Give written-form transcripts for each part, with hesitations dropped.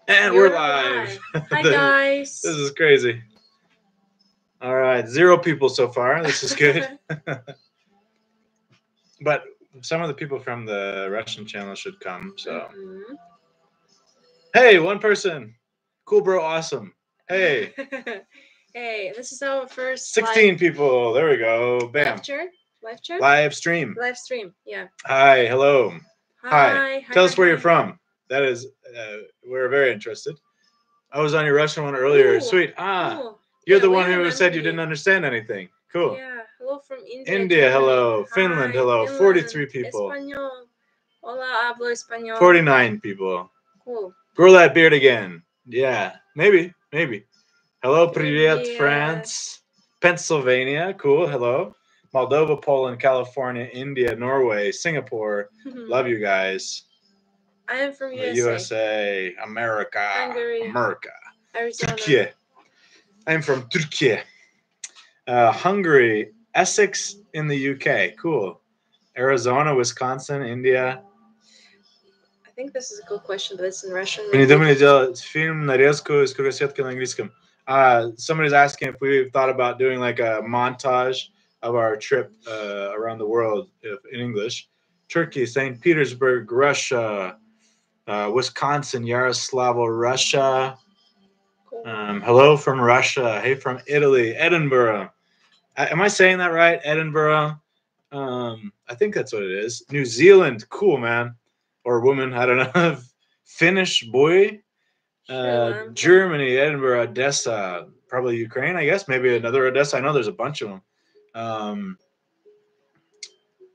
And we're live. Hi, guys. This is crazy. All right, 0 people so far. This is good. But some of the people from the Russian channel should come. So, Hey, 1 person. Cool, bro. Awesome. Hey. Hey, this is our first 16 people. There we go. Bam. Live stream. Live stream. Yeah. Hi. Hello. Hi. Tell us where you're from. That is, we're very interested. I was on your Russian one earlier. Ooh, Sweet. cool. You're the one who said you didn't understand anything. Cool. Yeah. Hello from India. India, Germany. hello. Hi. Finland, hello. Finland. 43 people. Español. Hola, hablo español. 49 people. Cool. Grow that beard again. Yeah. Maybe. Hello, Privyet, France. Pennsylvania. Cool. Hello. Moldova, Poland, California, India, Norway, Singapore. Love you guys. I am from USA. America. Hungary. Arizona. Turkey. I'm from Turkey. Hungary. Essex in the UK. Cool. Arizona, Wisconsin, India. I think this is a good question, but it's in Russian. Film нарезку из кругосветки на английском. Somebody's asking if we've thought about doing like a montage of our trip around the world in English. Turkey, St. Petersburg, Russia, Wisconsin, Yaroslavl, Russia. Cool. Hello from Russia. Hey from Italy, Edinburgh. Am I saying that right? Edinburgh. I think that's what it is. New Zealand. Cool, man. Or woman. I don't know. Finnish boy. Germany, Edinburgh, Odessa. Probably Ukraine, I guess. Maybe another Odessa. I know there's a bunch of them.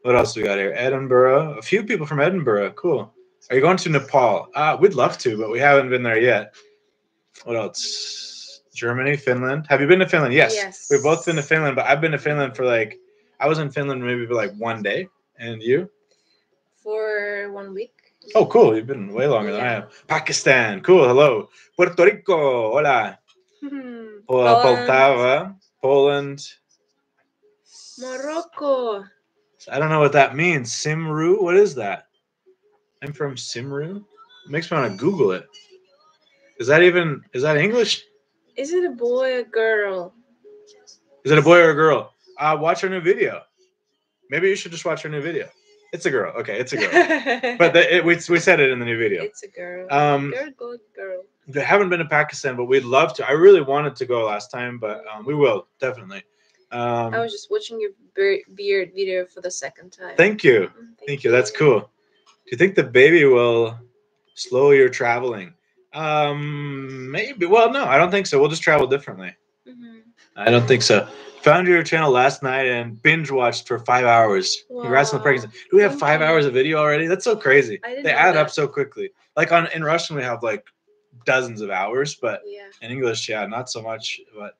What else we got here? Edinburgh. A few people from Edinburgh. Cool. Are you going to Nepal? We'd love to, but we haven't been there yet. What else? Germany, Finland. Have you been to Finland? Yes. We've both been to Finland, but I've been to Finland for I was in Finland maybe for 1 day. And you? For 1 week. Oh, cool. You've been way longer than I have. Pakistan. Cool. Hello. Puerto Rico. Hola. Poltava. Poland. Morocco. I don't know what that means. Simru? What is that? I'm from Simru? It makes me want to Google it. Is that English? Is it a boy or girl? Is it a boy or a girl? Watch our new video. Maybe you should just watch our new video. It's a girl. Okay, it's a girl. But we said it in the new video. It's a girl. Girl. They haven't been to Pakistan, but we'd love to. I really wanted to go last time, but we will, definitely. I was just watching your beard video for the 2nd time. Thank you. Thank you. That's cool. Do you think the baby will slow your traveling? Maybe. Well, no, I don't think so. We'll just travel differently. I don't think so. Found your channel last night and binge watched for 5 hours. Wow. Congrats on the pregnancy. Do we have 5 hours of video already? That's so crazy. They add up so quickly. In Russian we have dozens of hours, but in English, not so much. But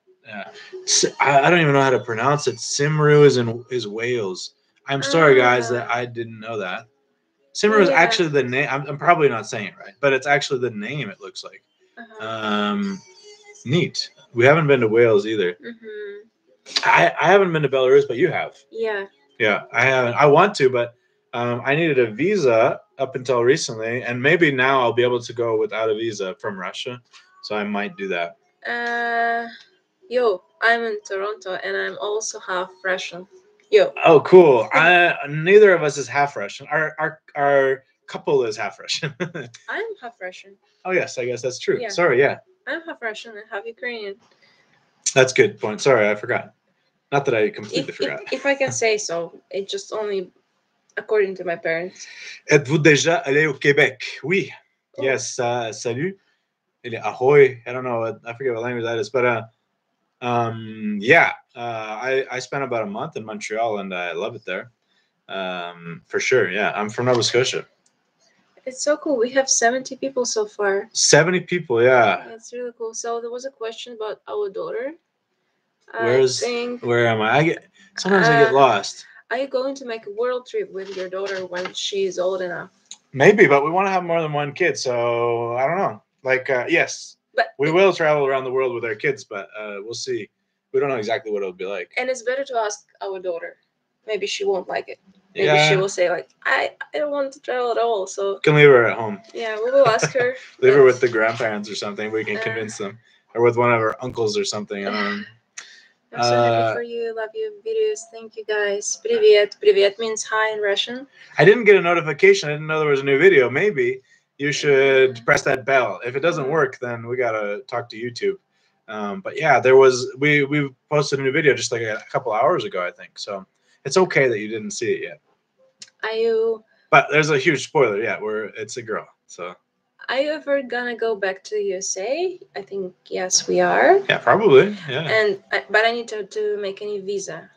I don't even know how to pronounce it. Simru is Wales. I'm sorry, guys, that I didn't know that. Simru is actually the name. I'm probably not saying it right, but it's actually the name. It looks like. Neat. We haven't been to Wales either. I haven't been to Belarus, but you have. Yeah. Yeah, I haven't. I want to, but I needed a visa up until recently, and maybe now I'll be able to go without a visa from Russia. So I might do that. I'm in Toronto, and I'm also half Russian. Oh, cool. Neither of us is half Russian. Our couple is half Russian. I'm half Russian. Oh yes, I guess that's true. Yeah. Sorry, yeah. I'm half Russian and half Ukrainian. That's a good point. Sorry, I forgot. Not that I completely forgot. If I can say so, it's just only according to my parents. Êtes-vous déjà allé au Québec? Oui. Oh. Yes. Salut. Ahoy. I don't know. I forget what language that is, but I spent about a month in Montreal and I love it there. For sure. Yeah, I'm from Nova Scotia. It's so cool. We have 70 people so far. 70 people, yeah. That's really cool. So there was a question about our daughter. Where am I? Sometimes I get lost. Are you going to make a world trip with your daughter when she's old enough? Maybe, but we want to have more than 1 kid, so I don't know. Yes, but we will travel around the world with our kids, but we'll see. We don't know exactly what it'll be like. And it's better to ask our daughter. Maybe she won't like it. maybe she Yeah. will say like, I don't want to travel at all. So Can leave her at home. yeah, we will ask her. Leave her but, with the grandparents or something. We can convince them, or with one of her uncles or something. I don't know. I'm so happy for you. Love your videos. Thank you guys. Привет. Привет means hi in Russian. I didn't get a notification. I didn't know there was a new video. Maybe you should press that bell. If it doesn't work, then we gotta talk to YouTube. But yeah, there was we posted a new video just like a couple hours ago, I think. So it's okay that you didn't see it yet. Are you But there's a huge spoiler. Yeah, where it's a girl. So Are you ever gonna go back to USA? I think yes, we are. yeah, probably. Yeah. And but I need to make a new visa.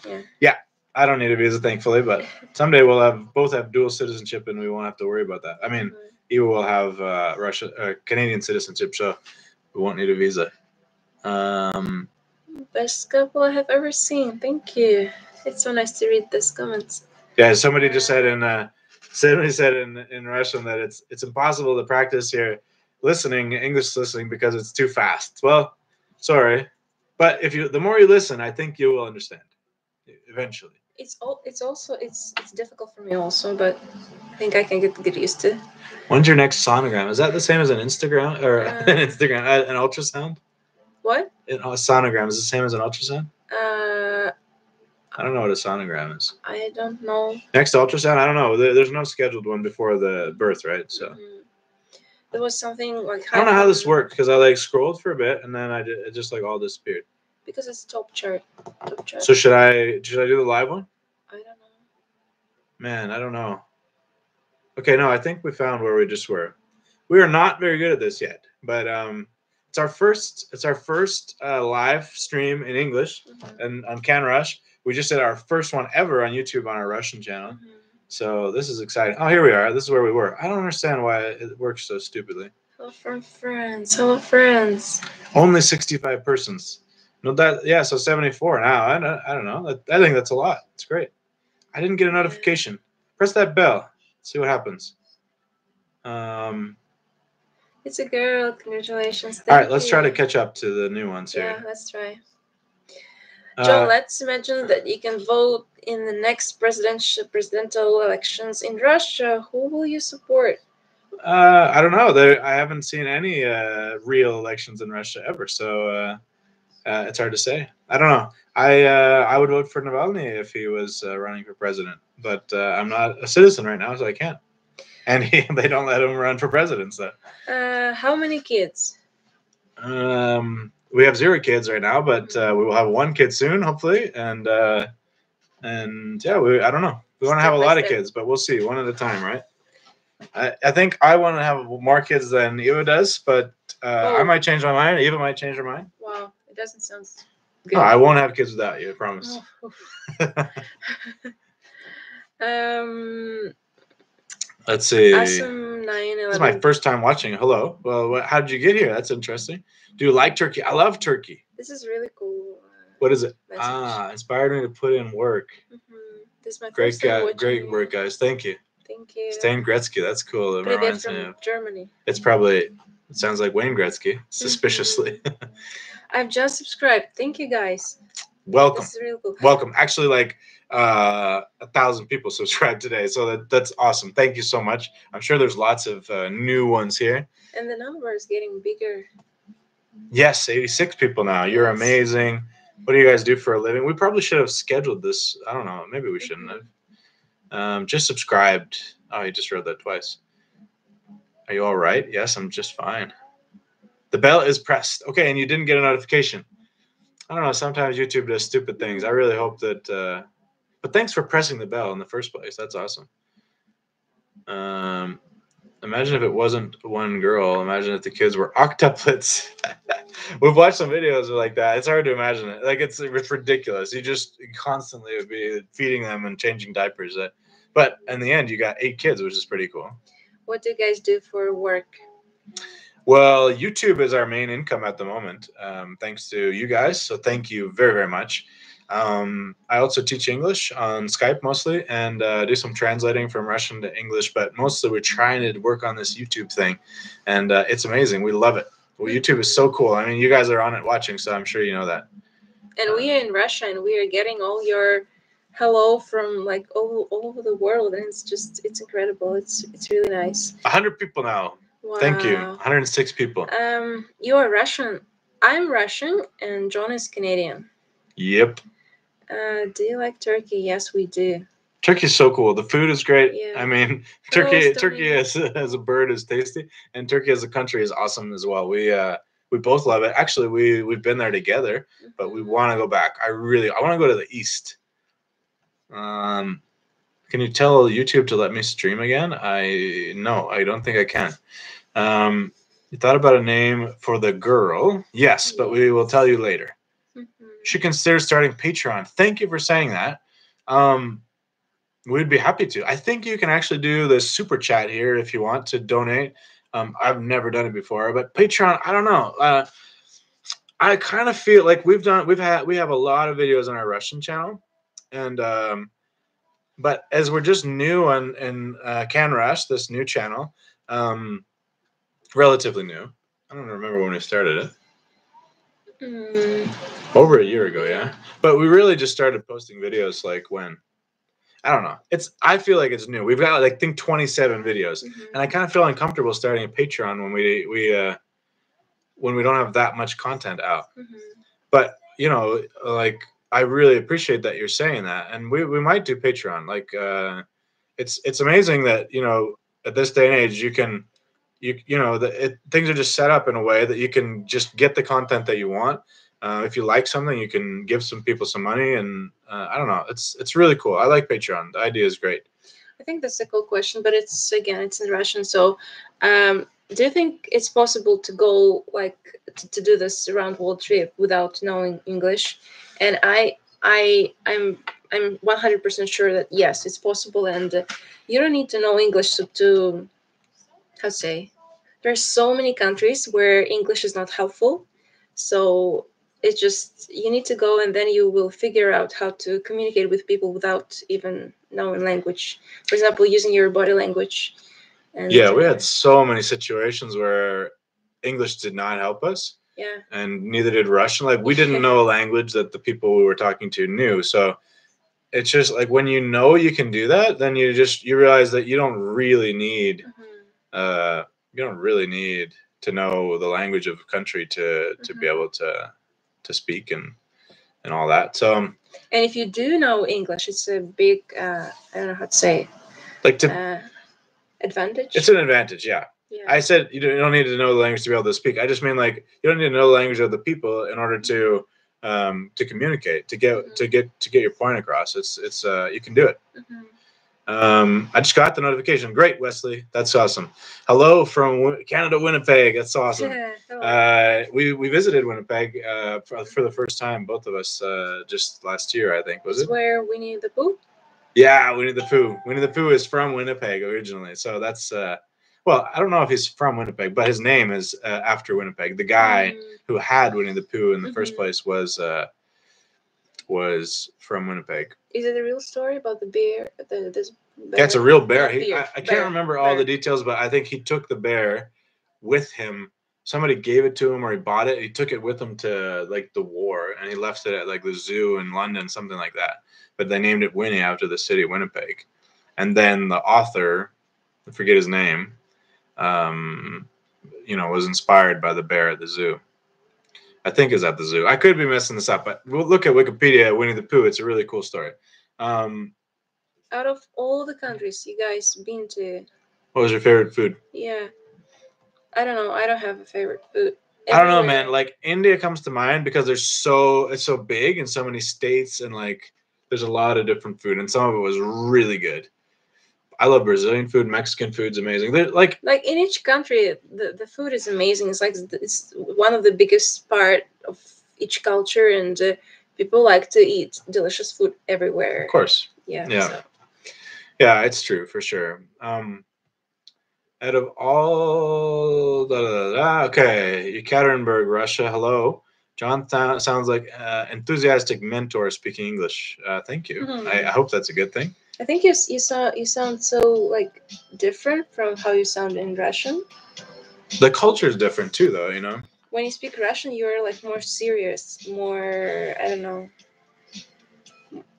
Yeah. Yeah, I don't need a visa, thankfully. But someday we'll both have dual citizenship, and we won't have to worry about that. I mean, Eva will have Canadian citizenship, so we won't need a visa. Best couple I have ever seen. Thank you. It's so nice to read these comments. Yeah, somebody just said in Russian that it's impossible to practice your English listening because it's too fast. Well, sorry, but the more you listen, I think you will understand eventually. It's difficult for me also, but I think I can get used to. When's your next sonogram? Is that the same as an Instagram or an ultrasound? What? A sonogram is the same as an ultrasound? I don't know what a sonogram is. I don't know. Next ultrasound? I don't know. There's no scheduled one before the birth, right? So there was something like. I don't know how this worked because I scrolled for a bit and then it just all disappeared. Because it's top chart. So should I do the live one? I don't know. Man, I don't know. Okay, no, I think we found where we just were. We are not very good at this yet, but it's our first live stream in English and on CANRUSH. We just did our first one ever on YouTube on our Russian channel. So this is exciting. Oh, here we are. This is where we were. I don't understand why it works so stupidly. Hello from friends. Hello friends. Only 65 persons. No, so 74 now. I don't know. I think that's a lot. It's great. I didn't get a notification. Press that bell. See what happens. It's a girl. Congratulations. All right, let's try to catch up to the new ones here. Yeah, let's try. John, let's imagine that you can vote in the next presidential elections in Russia. Who will you support? I don't know. I haven't seen any real elections in Russia ever, so it's hard to say. I don't know. I would vote for Navalny if he was running for president, but I'm not a citizen right now, so I can't. And they don't let him run for president. So. How many kids? We have 0 kids right now, but we will have 1 kid soon, hopefully. And yeah, I don't know. We want to have a lot of kids, but we'll see, one at a time, right? I think I want to have more kids than Eva does, but I might change my mind. Eva might change her mind. Wow, it doesn't sound good. No, I won't have kids without you, I promise. Let's see. Awesome 9/11. This is my first time watching. Hello. Well, how did you get here? That's interesting. Do you like Turkey? I love Turkey. This is really cool. What is it? Message. Inspired me to put in work. This is my Great first time great work, guys. Thank you. Thank you. Stan Gretzky. That's cool. It reminds me of Germany. It sounds like Wayne Gretzky, suspiciously. I've just subscribed. Thank you, guys. Welcome. This is really cool. Welcome. Actually, 1,000 people subscribed today, so that's awesome. Thank you so much. I'm sure there's lots of new ones here. And the number is getting bigger. Yes, 86 people now. You're amazing. What do you guys do for a living? We probably should have scheduled this. I don't know. Maybe we shouldn't have. Just subscribed. Oh, you just wrote that twice. Are you all right? Yes, I'm just fine. The bell is pressed. Okay, and you didn't get a notification. I don't know. Sometimes YouTube does stupid things. I really hope that... but thanks for pressing the bell in the first place. That's awesome. Imagine if it wasn't one girl. Imagine if the kids were octuplets. We've watched some videos like that. It's hard to imagine it. It's ridiculous. You just constantly would be feeding them and changing diapers. But in the end, you got 8 kids, which is pretty cool. What do you guys do for work? Well, YouTube is our main income at the moment, thanks to you guys. So thank you very, very much. I also teach English on Skype mostly and do some translating from Russian to English, but mostly we're trying to work on this YouTube thing, and it's amazing. We love it. Well, YouTube is so cool. I mean, you guys are on it watching, so I'm sure you know that. And we are in Russia, and we are getting all your hello from like all over the world, and it's incredible. It's really nice. 100 people now. Wow. Thank you. 106 people. You are Russian. I'm Russian, and John is Canadian. Yep. Do you like Turkey? Yes, we do. Turkey's so cool. The food is great. Yeah. I mean, Turkey as a bird is tasty, and Turkey as a country is awesome as well. We both love it. Actually, we've been there together, but we want to go back. I want to go to the east. Can you tell YouTube to let me stream again? No, I don't think I can. You thought about a name for the girl? Yes, but we will tell you later. Should consider starting Patreon. Thank you for saying that. We'd be happy to. I think you can actually do the super chat here if you want to donate. I've never done it before, but Patreon, I don't know. I kind of feel like we have a lot of videos on our Russian channel, and but as we're just new on CANRUSH, this new channel, relatively new. I don't remember when we started it. Over a year ago, yeah. But we really just started posting videos like when. I don't know. I feel like it's new. We've got like I think 27 videos, and I kind of feel uncomfortable starting a Patreon when we don't have that much content out. But you know, like I really appreciate that you're saying that, and we might do Patreon. Like it's amazing that at this day and age things are just set up in a way that you can just get the content that you want. If you like something, you can give some people some money, and I don't know. It's really cool. I like Patreon. The idea is great. I think that's a cool question, but it's in Russian. So, do you think it's possible to go like to do this round world trip without knowing English? And I'm 100% sure that yes, it's possible, and you don't need to know English to how to say. There's so many countries where English is not helpful, so it's just you need to go, and then you will figure out how to communicate with people without even knowing language. For example, using your body language. And yeah, we had so many situations where English did not help us. Yeah. And neither did Russian. Like we didn't know a language that the people we were talking to knew. So it's just like when you know you can do that, then you realize that you don't really need to know the language of a country to be able to speak and all that. So and if you do know English, it's a big I don't know how to say like to advantage. It's an advantage, yeah. I said you don't need to know the language to be able to speak. I just mean like you don't need to know the language of the people in order to communicate, to get your point across. It's you can do it. I just got the notification. Great, Wesley. That's awesome. Hello from Canada, Winnipeg. That's awesome. We visited Winnipeg for the first time, both of us, just last year, I think. Was it? Where Winnie the Pooh? Yeah, Winnie the Pooh. Winnie the Pooh is from Winnipeg originally. So that's, well, I don't know if he's from Winnipeg, but his name is after Winnipeg. The guy who had Winnie the Pooh in the first place was from Winnipeg. Is it a real story about the bear? This bear? Yeah, it's a real bear. I can't remember all the details, but I think he took the bear with him. Somebody gave it to him or he bought it. He took it with him to like the war and he left it at like the zoo in London, something like that. But they named it Winnie after the city of Winnipeg. And then the author, I forget his name, was inspired by the bear at the zoo. I think is at the zoo. I could be messing this up, but we'll look at Wikipedia, Winnie the Pooh. It's a really cool story. Out of all the countries you guys been to, what was your favorite food? Yeah. I don't know. I don't have a favorite food. I don't know, man. Like India comes to mind because it's so big in so many states and like there's a lot of different food and some of it was really good. I love Brazilian food. Mexican food's amazing. They're like in each country, the food is amazing. It's like it's one of the biggest part of each culture, and people like to eat delicious food everywhere. Of course. Yeah. Yeah. So. Yeah, it's true for sure. Out of all, okay, Ekaterinburg, Russia. Hello, John. Sounds like enthusiastic mentor speaking English. Thank you. I hope that's a good thing. I think you sound so like different from how you sound in Russian. The culture is different too, though. You know. When you speak Russian, you're like more serious, more I don't know,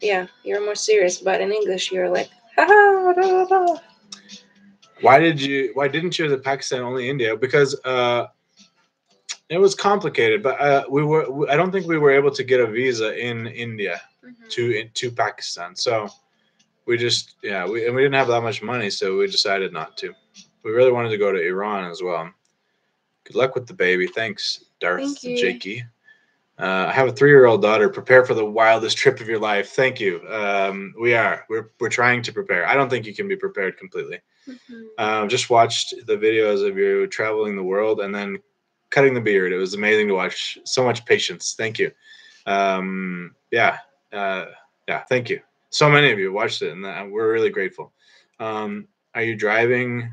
yeah, you're more serious. But in English, you're like, haha, da, da, da. Why didn't you visit Pakistan, only India? Because it was complicated, but I don't think we were able to get a visa in India to Pakistan. So we just and we didn't have that much money, so we decided not to. We really wanted to go to Iran as well. Good luck with the baby. Thanks, Darth Thank you. Jakey. I have a 3-year-old daughter. Prepare for the wildest trip of your life. Thank you. We're trying to prepare. I don't think you can be prepared completely. Just watched the videos of you traveling the world and then cutting the beard. It was amazing to watch. So much patience. Thank you. Yeah. Thank you. So many of you watched it, and we're really grateful. Are you driving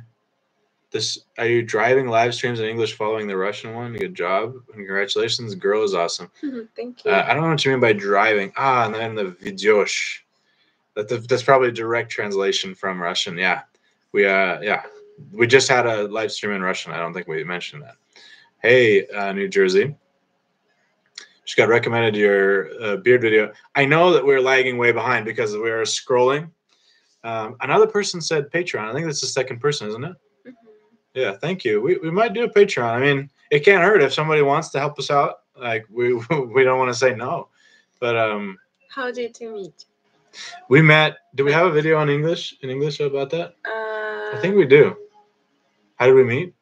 live streams in English following the Russian one? Good job. Congratulations. Girl is awesome. Thank you. I don't know what you mean by driving. And then the videosh. That's probably a direct translation from Russian. Yeah. We just had a live stream in Russian. I don't think we mentioned that. Hey, New Jersey. Just got recommended your beard video. I know that we're lagging way behind because we are scrolling. Another person said Patreon. I think that's the second person, isn't it? Yeah, thank you. We might do a Patreon. I mean, it can't hurt if somebody wants to help us out. Like we don't want to say no. But how did you meet? We met. Do we have a video in English about that? I think we do. How did we meet?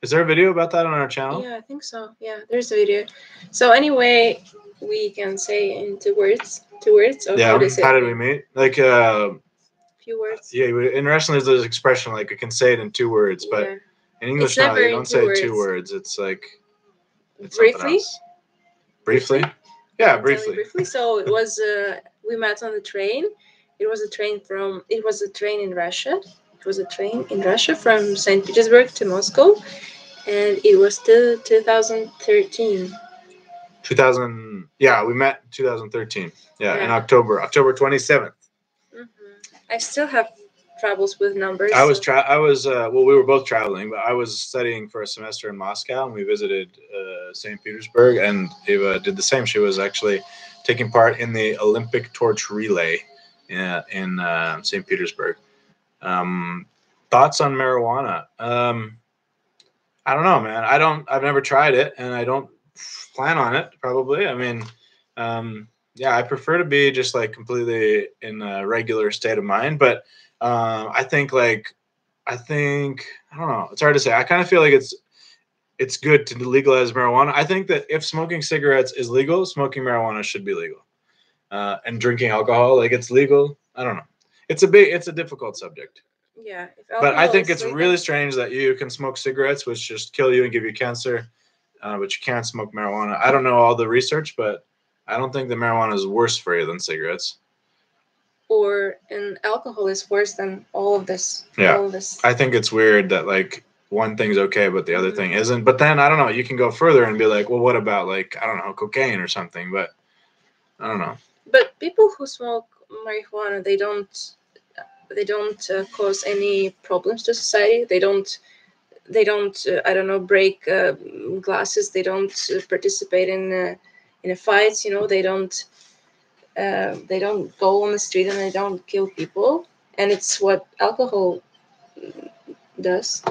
Is there a video about that on our channel? Yeah, I think so. Yeah, there's a video. So anyway, we can say in two words. Or Yeah. How did we meet? Like few words. Yeah, in Russian there's this expression like I can say it in 2 words, but in English no, you don't say 2 words. It's like briefly. Briefly? Yeah, briefly. So it was we met on the train. It was a train in Russia. It was a train in Russia from St. Petersburg to Moscow, and it was still 2013. 2000. Yeah, we met in 2013. Yeah, in October 27th. I still have troubles with numbers. We were both traveling, but I was studying for a semester in Moscow, and we visited St. Petersburg, and Eva did the same. She was actually taking part in the Olympic torch relay in St. Petersburg. Thoughts on marijuana? I don't know, man. I've never tried it, and I don't plan on it, probably. I mean, I prefer to be just like completely in a regular state of mind, but I think I don't know. It's hard to say. I kind of feel like it's good to legalize marijuana. I think that if smoking cigarettes is legal, smoking marijuana should be legal. And drinking alcohol, like it's legal. I don't know. It's a difficult subject. Yeah. But I think it's really strange that you can smoke cigarettes, which just kill you and give you cancer, but you can't smoke marijuana. I don't know all the research, but I don't think that marijuana is worse for you than cigarettes. And alcohol is worse than all of this. Yeah. All of this. I think it's weird that like one thing's okay, but the other thing isn't. But then I don't know. You can go further and be like, well, what about like I don't know, cocaine or something? But I don't know. But people who smoke marijuana, they don't cause any problems to society. They don't I don't know, break glasses. They don't participate in fights. They don't go on the street and they don't kill people. And it's what alcohol does.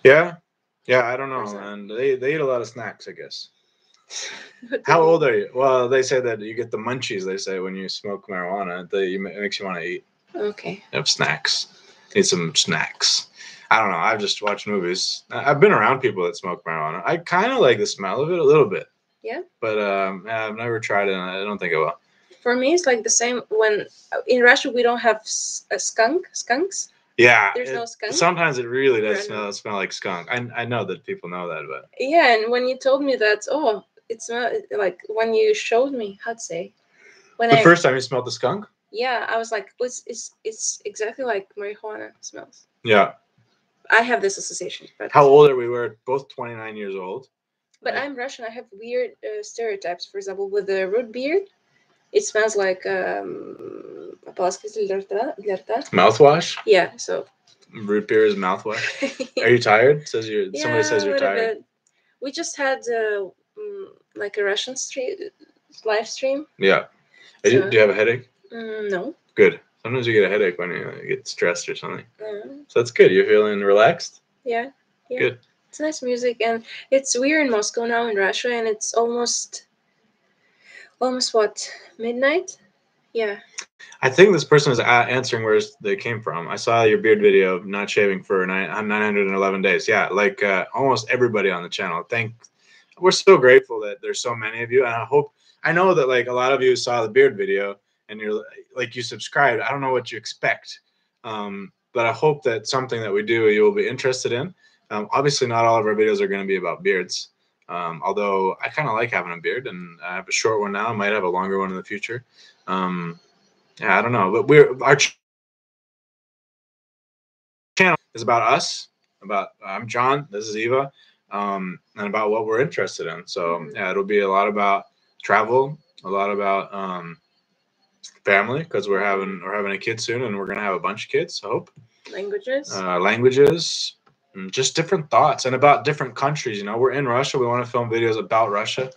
Yeah, I don't know, and they eat a lot of snacks, I guess. How old are you? Well, they say that you get the munchies. They say when you smoke marijuana, it makes you want to eat. Okay. Have snacks. Need some snacks. I don't know. I've just watched movies. I've been around people that smoke marijuana. I kind of like the smell of it a little bit. Yeah. But I've never tried it, and I don't think I will. For me, it's like the same. When in Russia we don't have skunks. Yeah. There's no skunk. Sometimes it really does smell like skunk. I know that people know that, but yeah. And when you told me that, it smelled like when you showed me, how'd say, when the first time you smelled the skunk. Yeah, I was like, it's exactly like marijuana smells. Yeah. I have this association. But how old are we? We're both 29 years old. But I'm Russian. I have weird stereotypes. For example, with the root beer, it smells like mouthwash. Yeah, so root beer is mouthwash. Are you tired? Somebody says you're tired. Bit. We just had like a Russian live stream. Yeah. Do you have a headache? No. Good. Sometimes you get a headache when you get stressed or something. Mm. So that's good. You're feeling relaxed? Yeah. Yeah. Good. It's nice music, and we're in Moscow now in Russia, and it's almost what, midnight? Yeah. I think this person is answering where they came from. I saw your beard video of not shaving for 911 days. Yeah, like almost everybody on the channel. We're so grateful that there's so many of you, and I know that like a lot of you saw the beard video and you're like you subscribed. I don't know what you expect, but I hope that something that we do you will be interested in. Obviously, not all of our videos are going to be about beards. Although I kind of like having a beard, and I have a short one now. I might have a longer one in the future. Yeah, I don't know, but our channel is about us. I'm John. This is Eva, and about what we're interested in. So yeah, it'll be a lot about travel, a lot about family because we're having a kid soon, and we're gonna have a bunch of kids. I hope. Languages, and just different thoughts, and about different countries. You know, we're in Russia. We want to film videos about Russia.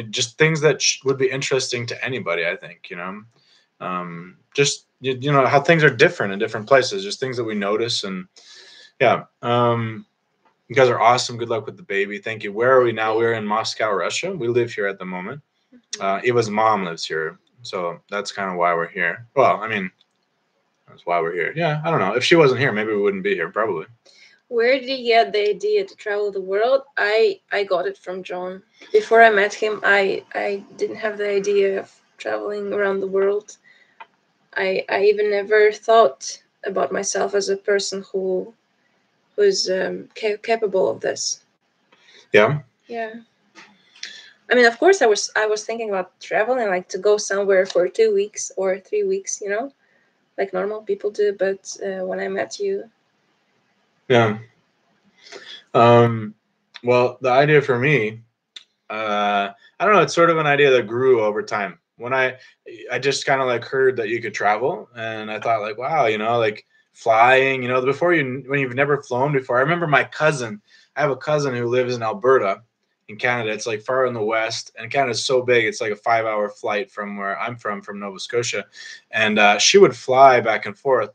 Just things that would be interesting to anybody. I think just you know how things are different in different places. Just things that we notice, and yeah. You guys are awesome. Good luck with the baby. Thank you. Where are we now? We're in Moscow, Russia. We live here at the moment. Eva's mom lives here, so that's kind of why we're here. Well, I mean, that's why we're here. Yeah, I don't know. If she wasn't here, maybe we wouldn't be here. Probably. Where did you get the idea to travel the world? I got it from John. Before I met him, I didn't have the idea of traveling around the world. I even never thought about myself as a person who's capable of this. Yeah. Yeah. I mean, of course, I was thinking about traveling, like to go somewhere for 2 weeks or 3 weeks, like normal people do. But when I met you, Yeah. Well, the idea for me, I don't know. It's sort of an idea that grew over time. When I just kind of like heard that you could travel, and I thought like, wow, like flying, when you've never flown before. I remember my cousin. I have a cousin who lives in Alberta, in Canada. It's like far in the west, and Canada's so big. It's like a 5-hour flight from where I'm from Nova Scotia, and she would fly back and forth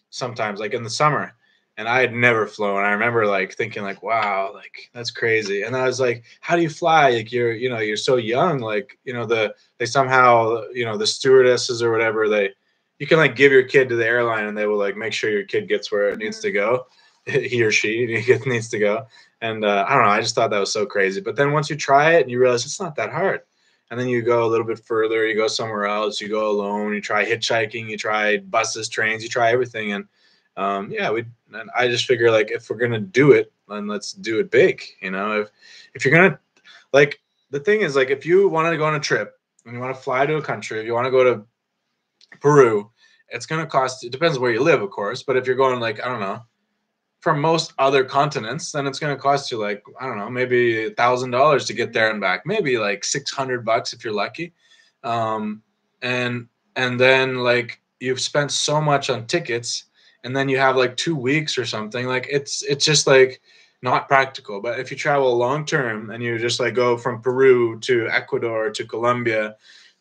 sometimes, like in the summer. And I had never flown. I remember like thinking like, wow, like that's crazy. And I was like, how do you fly? Like you're so young. Like, they somehow, the stewardesses or whatever, you can like give your kid to the airline and they will like make sure your kid gets where it needs to go. He or she needs to go. And I don't know. I just thought that was so crazy. But then once you try it and you realize it's not that hard. And then you go a little bit further, you go somewhere else, you go alone, you try hitchhiking, you try buses, trains, you try everything. And and I just figure like if we're gonna do it, then let's do it big. If you're gonna like the thing is like if you wanted to go on a trip and you want to fly to a country, if you want to go to Peru, it's gonna cost. It depends where you live, of course. But if you're going like I don't know, from most other continents, then it's gonna cost you like I don't know, maybe $1,000 to get there and back. Maybe like $600 if you're lucky. Um, and and then like you've spent so much on tickets and then you have like 2 weeks or something like it's just like not practical. But if you travel long term and you just like go from Peru to Ecuador to Colombia,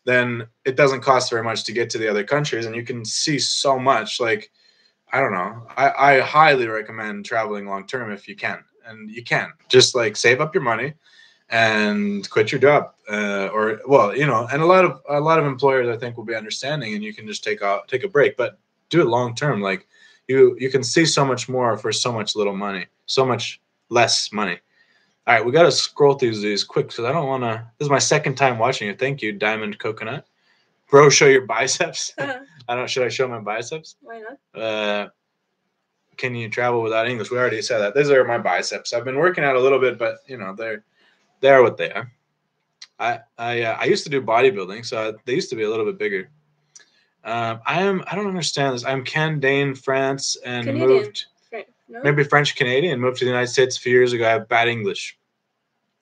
then it doesn't cost very much to get to the other countries and you can see so much. Like I don't know, I highly recommend traveling long term if you can. And you can just like save up your money and quit your job, or well, and a lot of employers I think will be understanding, and you can just take a break, but do it long term. Like you can see so much more for so much little money, so much less money. All right, we got to scroll through these quick because I don't want to. This is my second time watching it. Thank you, Diamond Coconut. Bro, show your biceps. I don't. Should I show my biceps? Why not? Can you travel without English? We already said that. These are my biceps. I've been working out a little bit, but they're what they are. I used to do bodybuilding, so they used to be a little bit bigger. I don't understand this. I'm Canadian, France, and Canadian. moved No? maybe French Canadian. Moved to the United States a few years ago. I have bad English.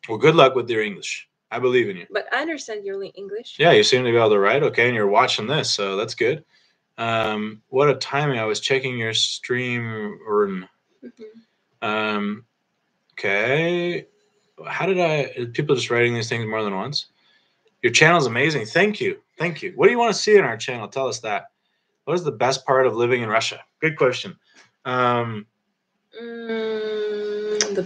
Well, good luck with your English. I believe in you. But I understand your English. Yeah, you seem to be able to write. Okay, and you're watching this, so that's good. What a timing! I was checking your stream. Okay. How did people just writing these things more than once? Your channel's amazing. Thank you. Thank you. What do you want to see in our channel? Tell us that. What is the best part of living in Russia? Good question. The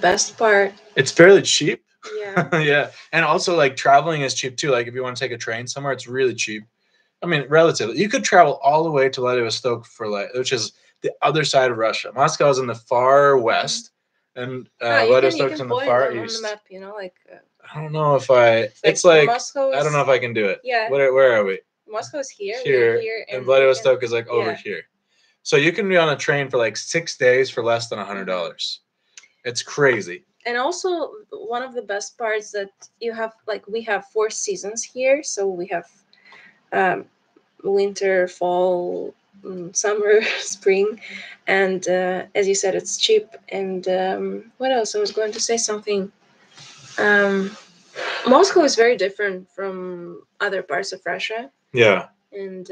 best part. It's fairly cheap. Yeah. Yeah. And also, like, traveling is cheap too. Like, if you want to take a train somewhere, it's really cheap. I mean, relatively. You could travel all the way to Vladivostok which is the other side of Russia. Moscow is in the far west, and Vladivostok's in the point far on east. the map, you know, like. I don't know if I. It's like like Moscow I don't know if I can do it. Yeah. Where are we? Moscow is here. Here, here, and Vladivostok is like over here. So you can be on a train for like 6 days for less than $100. It's crazy. And also, one of the best parts that you have, like, we have 4 seasons here. So we have winter, fall, summer, spring, and as you said, it's cheap. And what else? I was going to say something. Moscow is very different from other parts of Russia. Yeah. And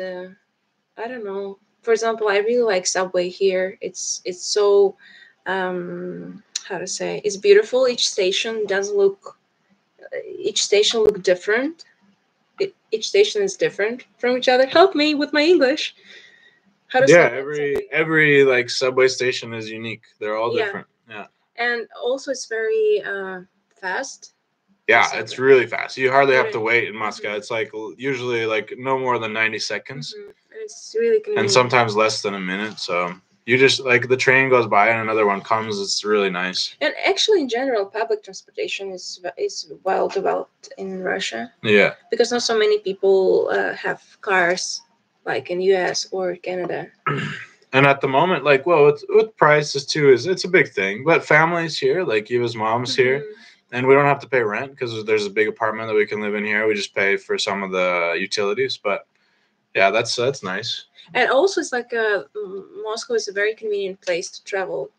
I don't know. For example, I really like subway here. It's so how to say? It's beautiful. Each station look different. Each station is different from each other. Help me with my English. How to every like subway station is unique. They're all different. Yeah. And also, it's very fast. Yeah, it's really fast. You hardly have to wait in Moscow. It's like usually like no more than 90 seconds. It's really convenient. And sometimes less than a minute. So you just like the train goes by and another one comes. It's really nice. And actually, in general, public transportation is well developed in Russia. Yeah. Because not so many people have cars like in US or Canada. And at the moment, like, well, with prices too, it's a big thing. But families here, like Eva's mom's here. And we don't have to pay rent because there's a big apartment that we can live in here. We just pay for some of the utilities, but yeah, that's nice. And also, it's like Moscow is a very convenient place to travel.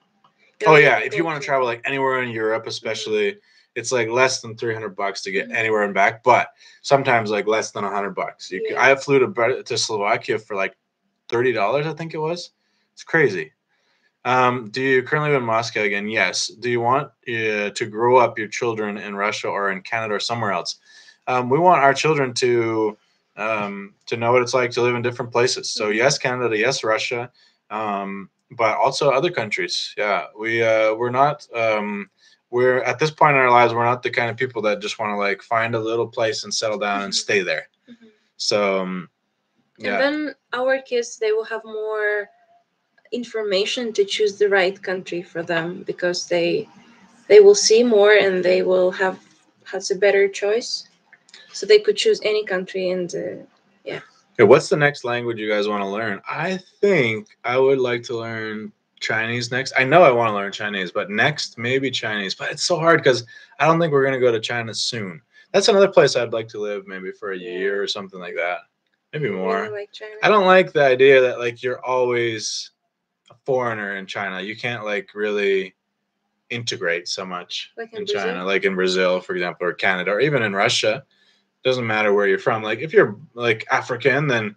Oh yeah, if you want to travel like anywhere in Europe, especially, it's like less than $300 to get anywhere and back. But sometimes like less than $100. I flew to Slovakia for like $30, I think it was. It's crazy. Do you currently live in Moscow again? Yes. Do you want to grow up your children in Russia or in Canada or somewhere else? We want our children to know what it's like to live in different places. So yes, Canada, yes, Russia, but also other countries. Yeah, we're not. We're at this point in our lives, we're not the kind of people that just want to like find a little place and settle down and stay there. So, yeah. And then our kids, they will have more information to choose the right country for them because they will see more and they will have a better choice, so they could choose any country. And yeah. Okay, what's the next language you guys want to learn? I think I would like to learn Chinese next. I know I want to learn Chinese, but next maybe Chinese. But it's so hard because I don't think we're going to go to China soon. That's another place I'd like to live maybe for a year or something like that. Maybe more. Really like China. I don't like the idea that like you're always a foreigner in China. You can't like really integrate so much like in China, like in Brazil, for example, or Canada, or even in Russia. Doesn't matter where you're from. Like if you're like African, then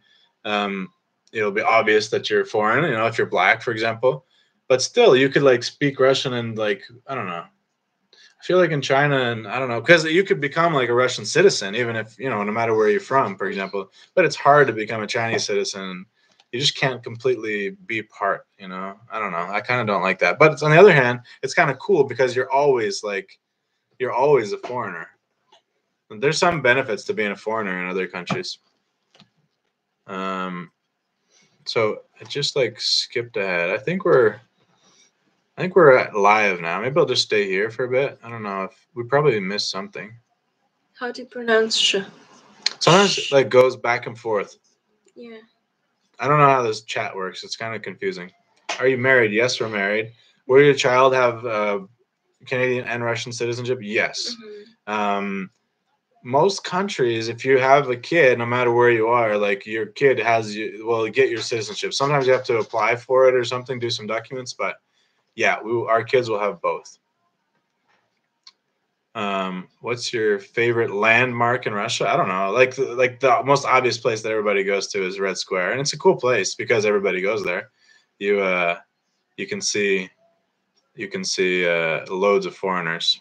it'll be obvious that you're foreign. You know, if you're black, for example. But still, you could like speak Russian and like I don't know. I feel like in China, and I don't know, because you could become like a Russian citizen, even if no matter where you're from, for example. But it's hard to become a Chinese citizen. You just can't completely be part. I don't know. I kind of don't like that. But on the other hand, it's kind of cool because you're always a foreigner. There's some benefits to being a foreigner in other countries. So I just like skipped ahead. I think we're at live now. Maybe I'll just stay here for a bit. I don't know if we probably missed something. How do you pronounce sh? Sometimes it like goes back and forth. Yeah. I don't know how this chat works. It's kind of confusing. Are you married? Yes, we're married. Will your child have Canadian and Russian citizenship? Yes. Most countries, if you have a kid, no matter where you are, like your kid will get your citizenship. Sometimes you have to apply for it or something, do some documents, but yeah, our kids will have both. What's your favorite landmark in Russia? I don't know. Like the most obvious place that everybody goes to is Red Square, and it's a cool place because everybody goes there. You can see loads of foreigners.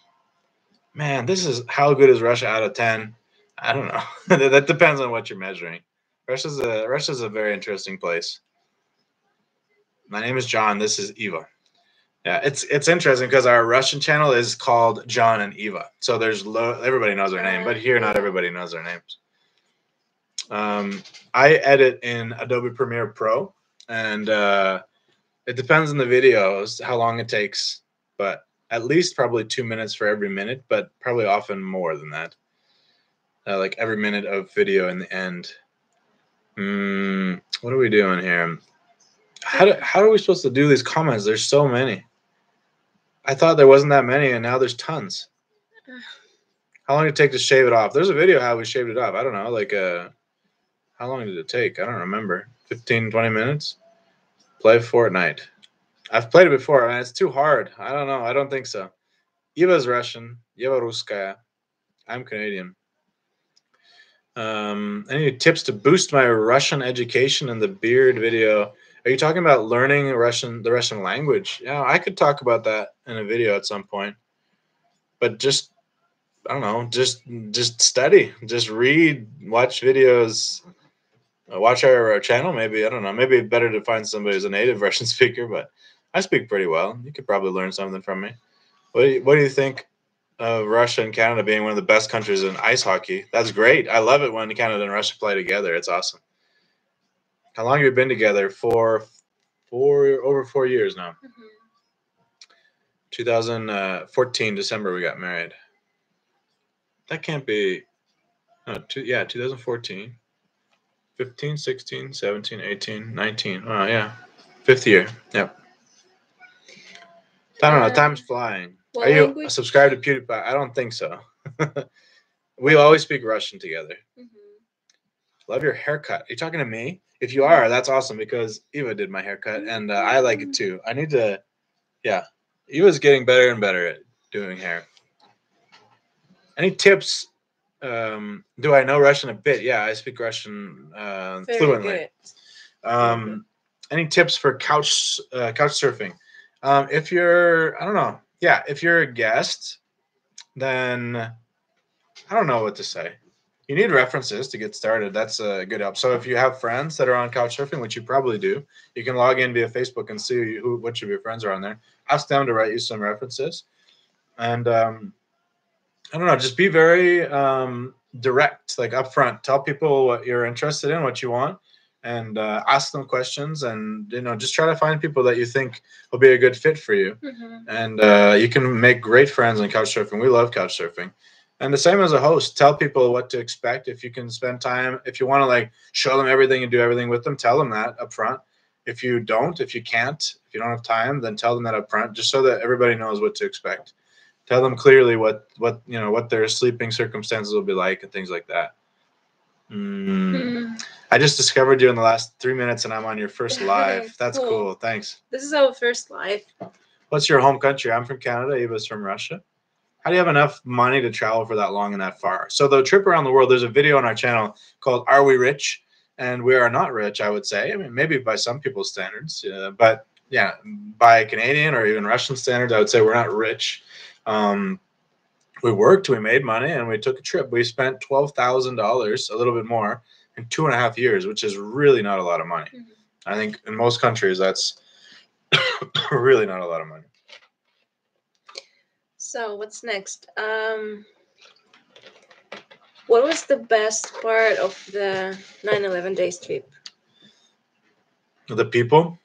Man, this is how good is Russia out of 10? I don't know. That depends on what you're measuring. Russia's a very interesting place. My name is John. This is Eva. Yeah, it's interesting because our Russian channel is called John and Eva. So there's everybody knows their name, but here not Yeah. everybody knows their names. I edit in Adobe Premiere Pro, and it depends on the videos how long it takes, but at least probably 2 minutes for every minute, but probably often more than that. Like every minute of video in the end. What are we doing here? How are we supposed to do these comments? There's so many. I thought there wasn't that many, and now there's tons. How long did it take to shave it off? There's a video how we shaved it off. I don't know, like how long did it take? I don't remember. 15, 20 minutes? Play Fortnite. I've played it before, and it's too hard. I don't know. I don't think so. Eva's Russian. Eva Ruskaya. I'm Canadian. Any tips to boost my Russian education in the beard video? Are you talking about learning the Russian language? Yeah, I could talk about that in a video at some point. But just I don't know, just study, just read, watch videos, watch our channel. Maybe I don't know. Maybe better to find somebody who's a native Russian speaker. But I speak pretty well. You could probably learn something from me. What do you think of Russia and Canada being one of the best countries in ice hockey? That's great. I love it when Canada and Russia play together. It's awesome. How long have you been together? For over 4 years now. 2014 December we got married. That can't be. No, 2014. 15, 16, 17, 18, 19. Oh, yeah. 5th year. Yep. I don't know. Time's flying. Are you subscribed to PewDiePie? I don't think so. We always speak Russian together. Love your haircut. Are you talking to me? If you are, that's awesome because Eva did my haircut and I like it too. I need to, yeah. Eva's getting better and better at doing hair. Any tips? Do I know Russian a bit? Yeah, I speak Russian fluently. Any tips for couch surfing? If you're, I don't know. Yeah, if you're a guest, then I don't know what to say. You need references to get started. That's a good help. So if you have friends that are on couch surfing, which you probably do, you can log in via Facebook and see which of your friends are on there. Ask them to write you some references, and I don't know. Just be very direct, like upfront. Tell people what you're interested in, what you want, and ask them questions. And just try to find people that you think will be a good fit for you. And you can make great friends on couch surfing. We love couch surfing. And the same as a host, tell people what to expect. If you can spend time, if you want to like show them everything and do everything with them, tell them that up front. If you don't, if you can't, if you don't have time, then tell them that up front, just so that everybody knows what to expect. Tell them clearly what their sleeping circumstances will be like and things like that. I just discovered you in the last 3 minutes and I'm on your first live. That's cool. Thanks. This is our first live. What's your home country? I'm from Canada. Eva's from Russia. How do you have enough money to travel for that long and that far? So the trip around the world, there's a video on our channel called Are We Rich? And we are not rich, I would say. I mean, maybe by some people's standards. But yeah, by Canadian or even Russian standards, I would say we're not rich. We worked, we made money, and we took a trip. We spent $12,000, a little bit more, in 2.5 years, which is really not a lot of money. I think in most countries, that's really not a lot of money. So what's next? What was the best part of the 9/11 days trip? The people,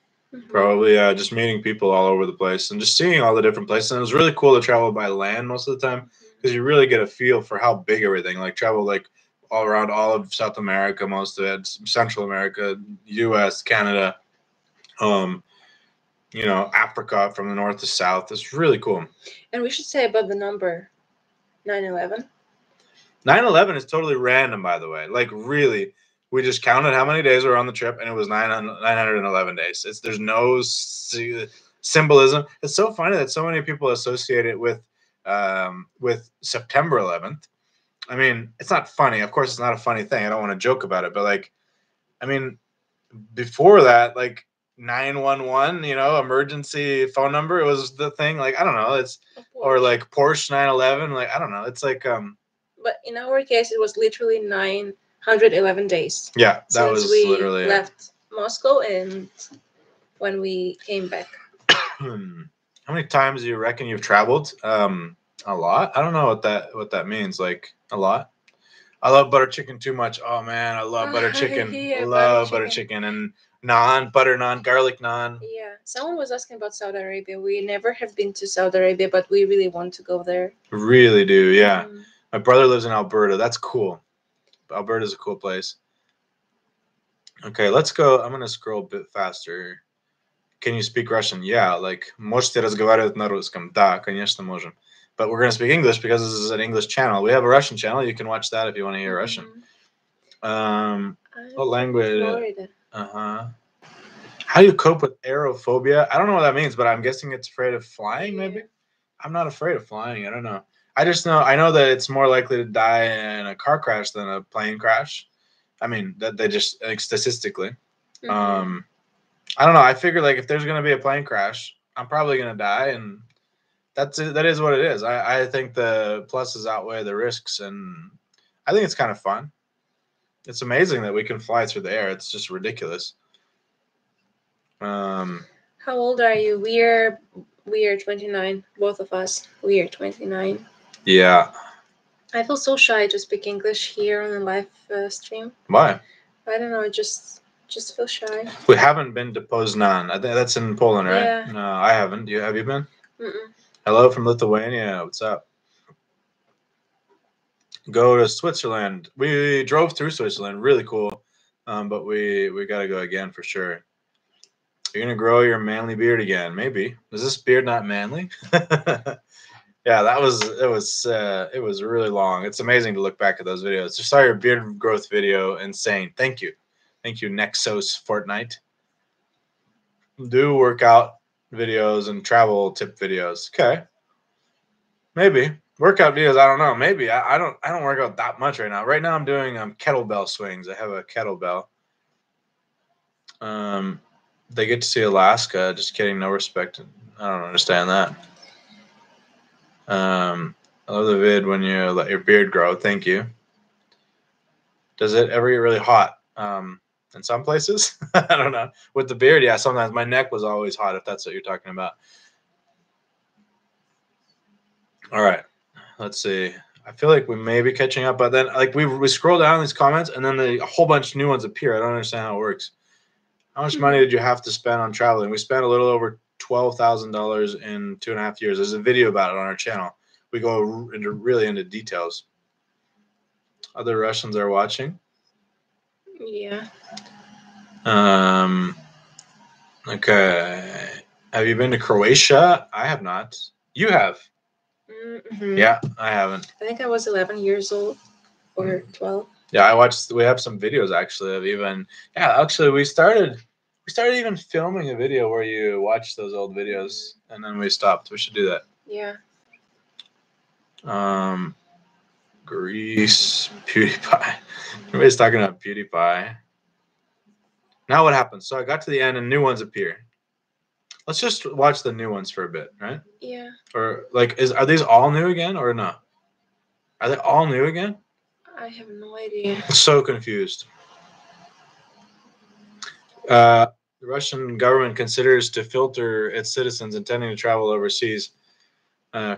probably just meeting people all over the place and just seeing all the different places. And it was really cool to travel by land most of the time because you really get a feel for how big everything. Like travel like all around all of South America, most of it, Central America, U.S., Canada. Africa from the north to south. It's really cool. And we should say about the number 9/11. 9/11 is totally random, by the way. Like really, we just counted how many days were on the trip, and it was 911 days. There's no symbolism. It's so funny that so many people associate it with September 11th. I mean, it's not funny. Of course, it's not a funny thing. I don't want to joke about it, but like, I mean, before that, like 911, emergency phone number. It was the thing. Like, I don't know. It's or like Porsche 911. Like, I don't know. It's like But in our case, it was literally 911 days. Yeah, that since was we literally left Moscow and when we came back. How many times do you reckon you've traveled? A lot. I don't know what that means. Like a lot. I love butter chicken too much. Oh man, I love butter chicken. Yeah, Love butter chicken and naan, butter naan, garlic naan. Yeah, someone was asking about Saudi Arabia. We never have been to Saudi Arabia, but we really want to go there. Really do, yeah. Mm. My brother lives in Alberta. That's cool. Alberta's a cool place. Okay, let's go. I'm gonna scroll a bit faster. Can you speak Russian? Yeah, like можете разговаривать на русском. Да, конечно, можем. But we're gonna speak English because this is an English channel. We have a Russian channel. You can watch that if you want to hear Russian. What language? Florida. How do you cope with aerophobia? I don't know what that means, but I'm guessing it's afraid of flying. Maybe. I'm not afraid of flying. I don't know. I know that it's more likely to die in a car crash than a plane crash. I mean, that they just like statistically. I don't know. I figure like if there's gonna be a plane crash, I'm probably gonna die, and that is what it is. I think the pluses outweigh the risks, and I think it's kind of fun. It's amazing that we can fly through the air. It's just ridiculous. How old are you? We are 29, both of us. We are 29. Yeah. I feel so shy to speak English here on the live stream. Why? I don't know. I just feel shy. We haven't been to Poznan. I think that's in Poland, right? Yeah. No, I haven't. Have you been? Mm-mm. Hello from Lithuania. What's up? Go to Switzerland. We drove through Switzerland. Really cool. But we got to go again for sure. You're gonna grow your manly beard again. Maybe. Is this beard not manly? Yeah, it was really long. It's amazing to look back at those videos. Just saw your beard growth video. Insane. Thank you, Nexos Fortnite. Do workout videos and travel tip videos. Okay, maybe workout videos. I don't know. Maybe I don't work out that much right now. Right now I'm doing kettlebell swings. I have a kettlebell. They get to see Alaska. Just kidding. No respect. I don't understand that. I love the vid when you let your beard grow. Thank you. Does it ever get really hot? In some places, I don't know. With the beard, yeah, sometimes my neck was always hot. If that's what you're talking about. All right, let's see. I feel like we may be catching up, but then like we scroll down these comments, and then a whole bunch of new ones appear. I don't understand how it works. How much money did you have to spend on traveling? We spent a little over $12,000 in 2.5 years. There's a video about it on our channel. We go really into details. Other Russians are watching. Yeah. Okay. Have you been to Croatia? I have not. You have. Mm-hmm. Yeah, I haven't. I think I was 11 years old or 12. Yeah, we have some videos actually of even. Yeah, actually, we started even filming a video where you watch those old videos, and then we stopped. We should do that. Yeah. Greece, PewDiePie. Everybody's talking about PewDiePie. Now what happens? So I got to the end and new ones appear. Let's just watch the new ones for a bit, right? Yeah. Or like, are these all new again or no? Are they all new again? I have no idea. I'm so confused. The Russian government considers to filter its citizens intending to travel overseas.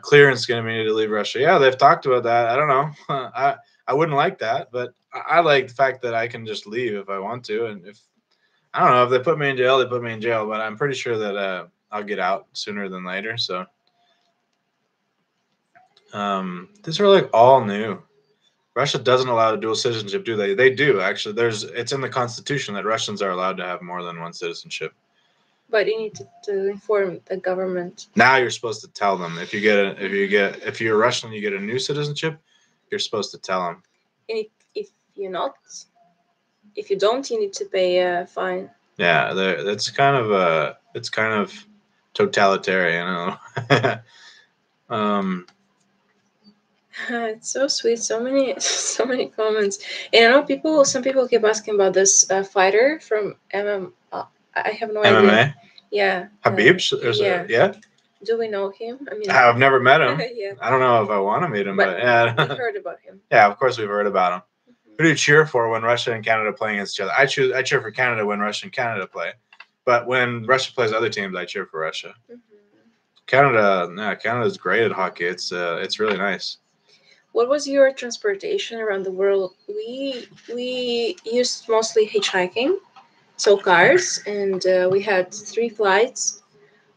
Clearance going to be needed to leave Russia. Yeah, they've talked about that. I don't know. I wouldn't like that, but I like the fact that I can just leave if I want to. And if I don't know if they put me in jail, they put me in jail. But I'm pretty sure that I'll get out sooner than later. So these are like all new. Russia doesn't allow dual citizenship, do they? They do actually. It's in the constitution that Russians are allowed to have more than one citizenship. But you need to inform the government. Now you're supposed to tell them if you're Russian, you get a new citizenship. You're supposed to tell them. And if you're not, if you don't, you need to pay a fine. Yeah, it's kind of totalitarian. It's so sweet. So many comments. And I know some people keep asking about this fighter from I have no MMA? idea. Yeah. Habib? Yeah. Yeah. Do we know him? I mean, I've never met him. yeah. I don't know if I want to meet him, but We yeah. heard about him. Yeah, of course we've heard about him. Mhm. Who do you cheer for when Russia and Canada play against each other? I cheer for Canada when Russia and Canada play, but when Russia plays other teams, I cheer for Russia. Mhm. Canada, yeah, Canada's great at hockey. It's really nice. What was your transportation around the world? We used mostly hitchhiking, so cars, and we had 3 flights.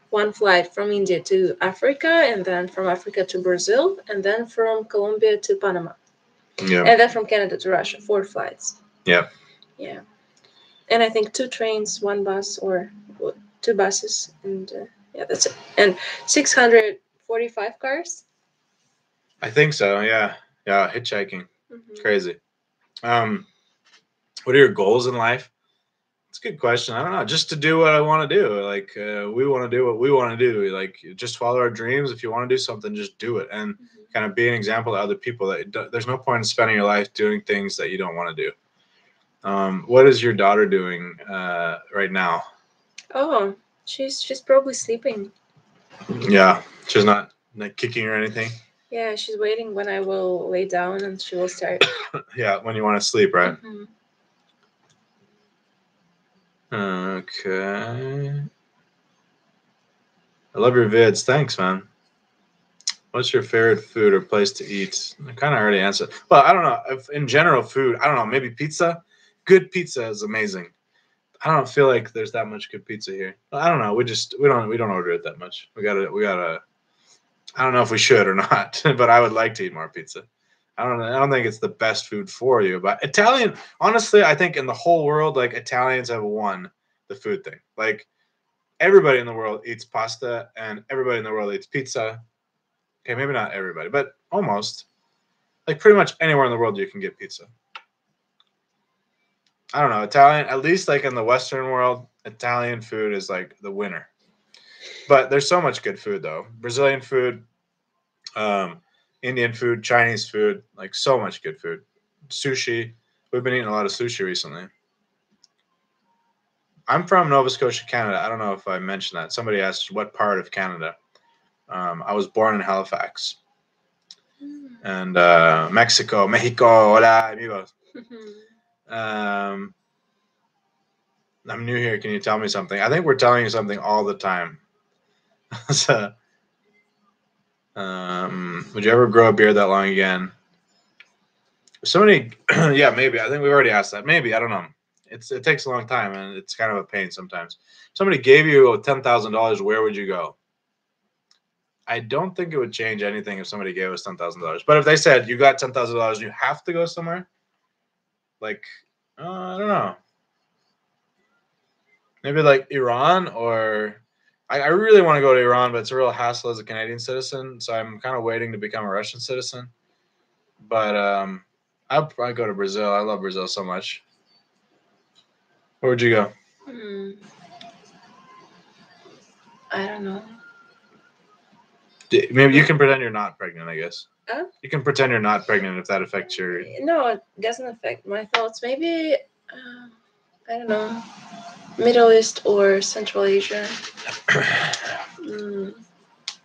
One flight from India to Africa, and then from Africa to Brazil, and then from Colombia to Panama, Yeah, and then from Canada to Russia. 4 flights. yeah. Yeah, and I think 2 trains, 1 bus, or 2 buses, and yeah, that's it. And 645 cars. I think so. Yeah, yeah. Hitchhiking, Mhm. crazy. Um, what are your goals in life? It's a good question. I don't know. Just to do what I want to do. Like we want to do what we want to do. Like just follow our dreams. If you want to do something, just do it, and kind of be an example to other people. There's no point in spending your life doing things that you don't want to do. What is your daughter doing right now? Oh, she's probably sleeping. Yeah, she's not like kicking or anything. Yeah, she's waiting when I will lay down and she will start. Yeah, when you want to sleep, right? Mhm. Okay. I love your vids. Thanks, man. What's your favorite food or place to eat? I kind of already answered. Well, I don't know. If in general, food. I don't know. Maybe pizza. Good pizza is amazing. I don't feel like there's that much good pizza here. I don't know. We don't order it that much. We gotta. I don't know if we should or not, but I would like to eat more pizza. I don't think it's the best food for you, but Italian. Honestly, I think in the whole world, like Italians have won the food thing. Like everybody in the world eats pasta, and everybody in the world eats pizza. Okay, maybe not everybody, but almost. Like pretty much anywhere in the world you can get pizza. I don't know, Italian, at least like in the Western world, Italian food is like the winner. But there's so much good food though. Brazilian food, um, Indian food, Chinese food, like so much good food. Sushi. We've been eating a lot of sushi recently. I'm from Nova Scotia, Canada. I don't know if I mentioned that. Somebody asked what part of Canada. I was born in Halifax. And Mexico, Mexico, hola, amigos. Um, I'm new here. Can you tell me something? I think we're telling you something all the time. So, would you ever grow a beard that long again? Somebody, yeah, maybe. I think we've already asked that. Maybe I don't know. It takes a long time and it's kind of a pain sometimes. Somebody gave you $10,000. Where would you go? I don't think it would change anything if somebody gave us $10,000. But if they said you got $10,000, you have to go somewhere. Like, I don't know. Maybe like Iran or I really want to go to Iran, but it's a real hassle as a Canadian citizen. So I'm kind of waiting to become a Russian citizen. But I'll probably go to Brazil. I love Brazil so much. Where would you go? Hmm. I don't know. Maybe you can pretend you're not pregnant, I guess. Huh? You can pretend you're not pregnant if that affects your. No, it doesn't affect my thoughts. Maybe I don't know, Middle East or Central Asia. Mm,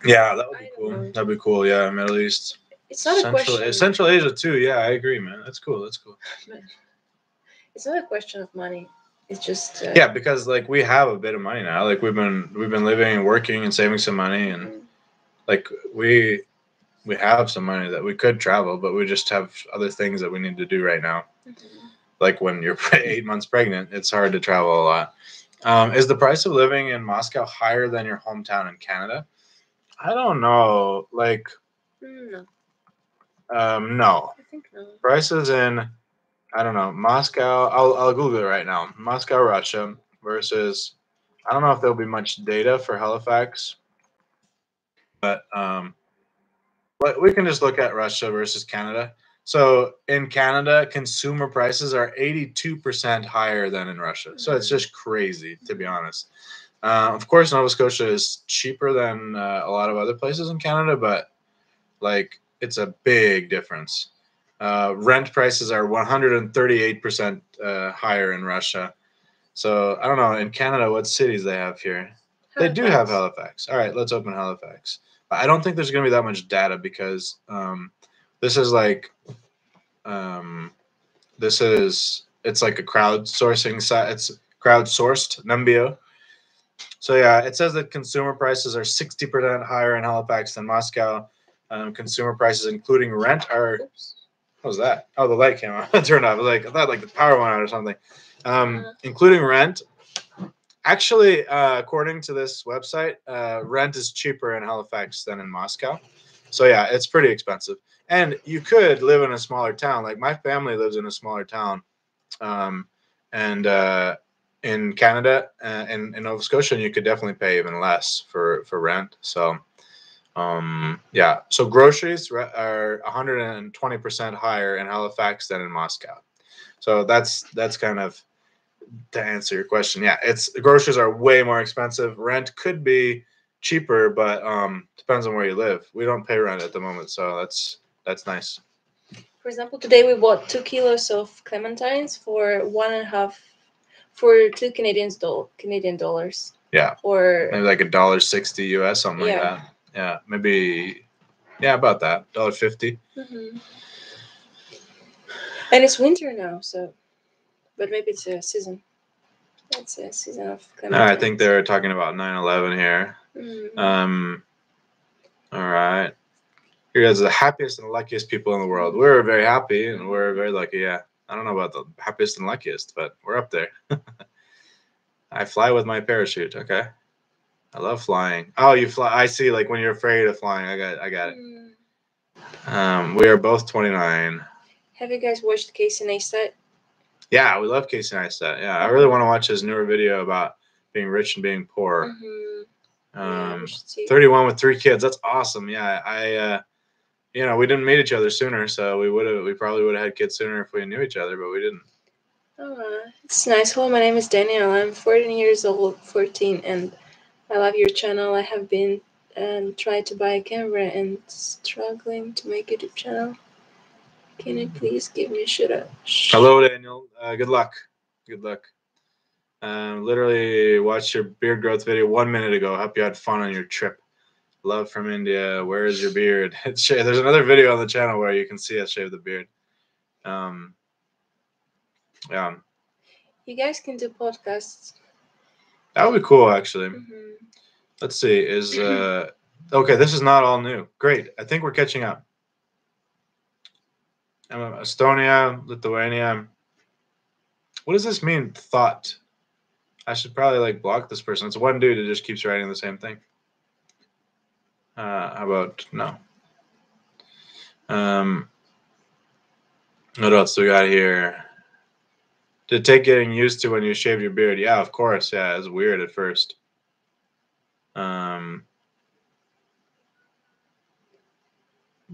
Yeah, that would be I don't cool. know. That'd be cool. Yeah, Middle East. It's not a question. Central Asia too. Yeah, I agree, man. That's cool. That's cool. It's not a question of money. It's just Yeah, because like we have a bit of money now. Like we've been living and working and saving some money, and like we have some money that we could travel, but we just have other things that we need to do right now. Like when you're 8 months pregnant, it's hard to travel a lot. Is the price of living in Moscow higher than your hometown in Canada? I don't know. Like, no. no. I think no. Prices in, I don't know, Moscow. I'll Google it right now. Moscow, Russia versus. I don't know if there'll be much data for Halifax, but we can just look at Russia versus Canada. So in Canada, consumer prices are 82% higher than in Russia. So it's just crazy, to be honest. Of course, Nova Scotia is cheaper than a lot of other places in Canada, but like it's a big difference. Rent prices are 138% higher in Russia. So I don't know in Canada what cities they have here. They do have Halifax. Halifax. All right, let's open Halifax. I don't think there's going to be that much data because this is like it's like a crowdsourcing site. It's crowdsourced Numbeo. So yeah, it says that consumer prices are 60% higher in Halifax than Moscow. Consumer prices, including rent, are Oops. what was that? Oh, the light came on. Turned off. I thought like the power went out or something. Including rent. Actually, according to this website, rent is cheaper in Halifax than in Moscow. So yeah, it's pretty expensive. And you could live in a smaller town. Like my family lives in a smaller town, and in Canada, in Nova Scotia, and you could definitely pay even less for rent. So yeah, so groceries are 120% higher in Halifax than in Moscow. So that's kind of to answer your question. Yeah, it's groceries are way more expensive. Rent could be cheaper, but depends on where you live. We don't pay rent at the moment, so that's nice. For example, today we bought 2 kilos of clementines for 1.5 for Canadian dollars. Yeah, Or maybe like $1.60 US, something like that. Yeah, maybe. Yeah, about that $1.50. And it's winter now, so but maybe it's a season. It's a season of clementines. No, I think they're talking about 9/11 here. All right. You guys are the happiest and luckiest people in the world. We're very happy and we're very lucky. Yeah. I don't know about the happiest and luckiest, but we're up there. I fly with my parachute. Okay. I love flying. Oh, you fly. I see. Like when you're afraid of flying. I got it. We are both 29. Have you guys watched Casey Neistat? Yeah, we love Casey Neistat. Yeah, I really want to watch his newer video about being rich and being poor. 31 with 3 kids. That's awesome. Yeah, we didn't meet each other sooner, so we probably would have had kids sooner if we knew each other, but we didn't. Oh, it's nice. Hello, my name is Daniel. I'm 14 years old, 14, and I love your channel. I have been tried to buy a camera and struggling to make a YouTube channel. Can you please give me a shout out? Hello, Daniel. Good luck. Good luck. Literally watched your beard growth video 1 minute ago. Hope you had fun on your trip. Love from India. Where is your beard? There's another video on the channel where you can see us shave the beard. Yeah. You guys can do podcasts. That would be cool, actually. Let's see. Okay, this is not all new. Great. I think we're catching up. Estonia, Lithuania. What does this mean? Thought. I should probably block this person. It's one dude who just keeps writing the same thing. How about no? What else do we got here? Did it take getting used to when you shaved your beard? Yeah, of course. Yeah, it was weird at first.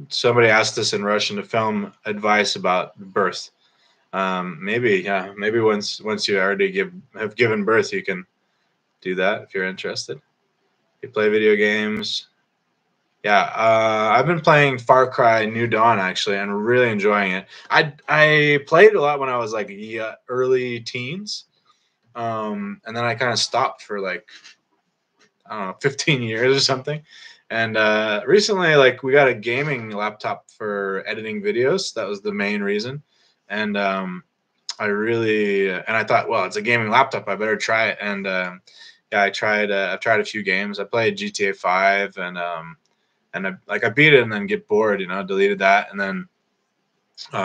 Somebody asked us in Russian to film advice about birth. Maybe once you already have given birth, you can do that if you're interested. You play video games. Yeah, I've been playing Far Cry New Dawn actually, and really enjoying it. I played a lot when I was early teens, and then I kind of stopped for I don't know, 15 years or something. And recently, we got a gaming laptop for editing videos. That was the main reason. And I thought, well, it's a gaming laptop. I better try it. And yeah, I've tried a few games. I played GTA 5 and I beat it and then get bored, deleted that. And then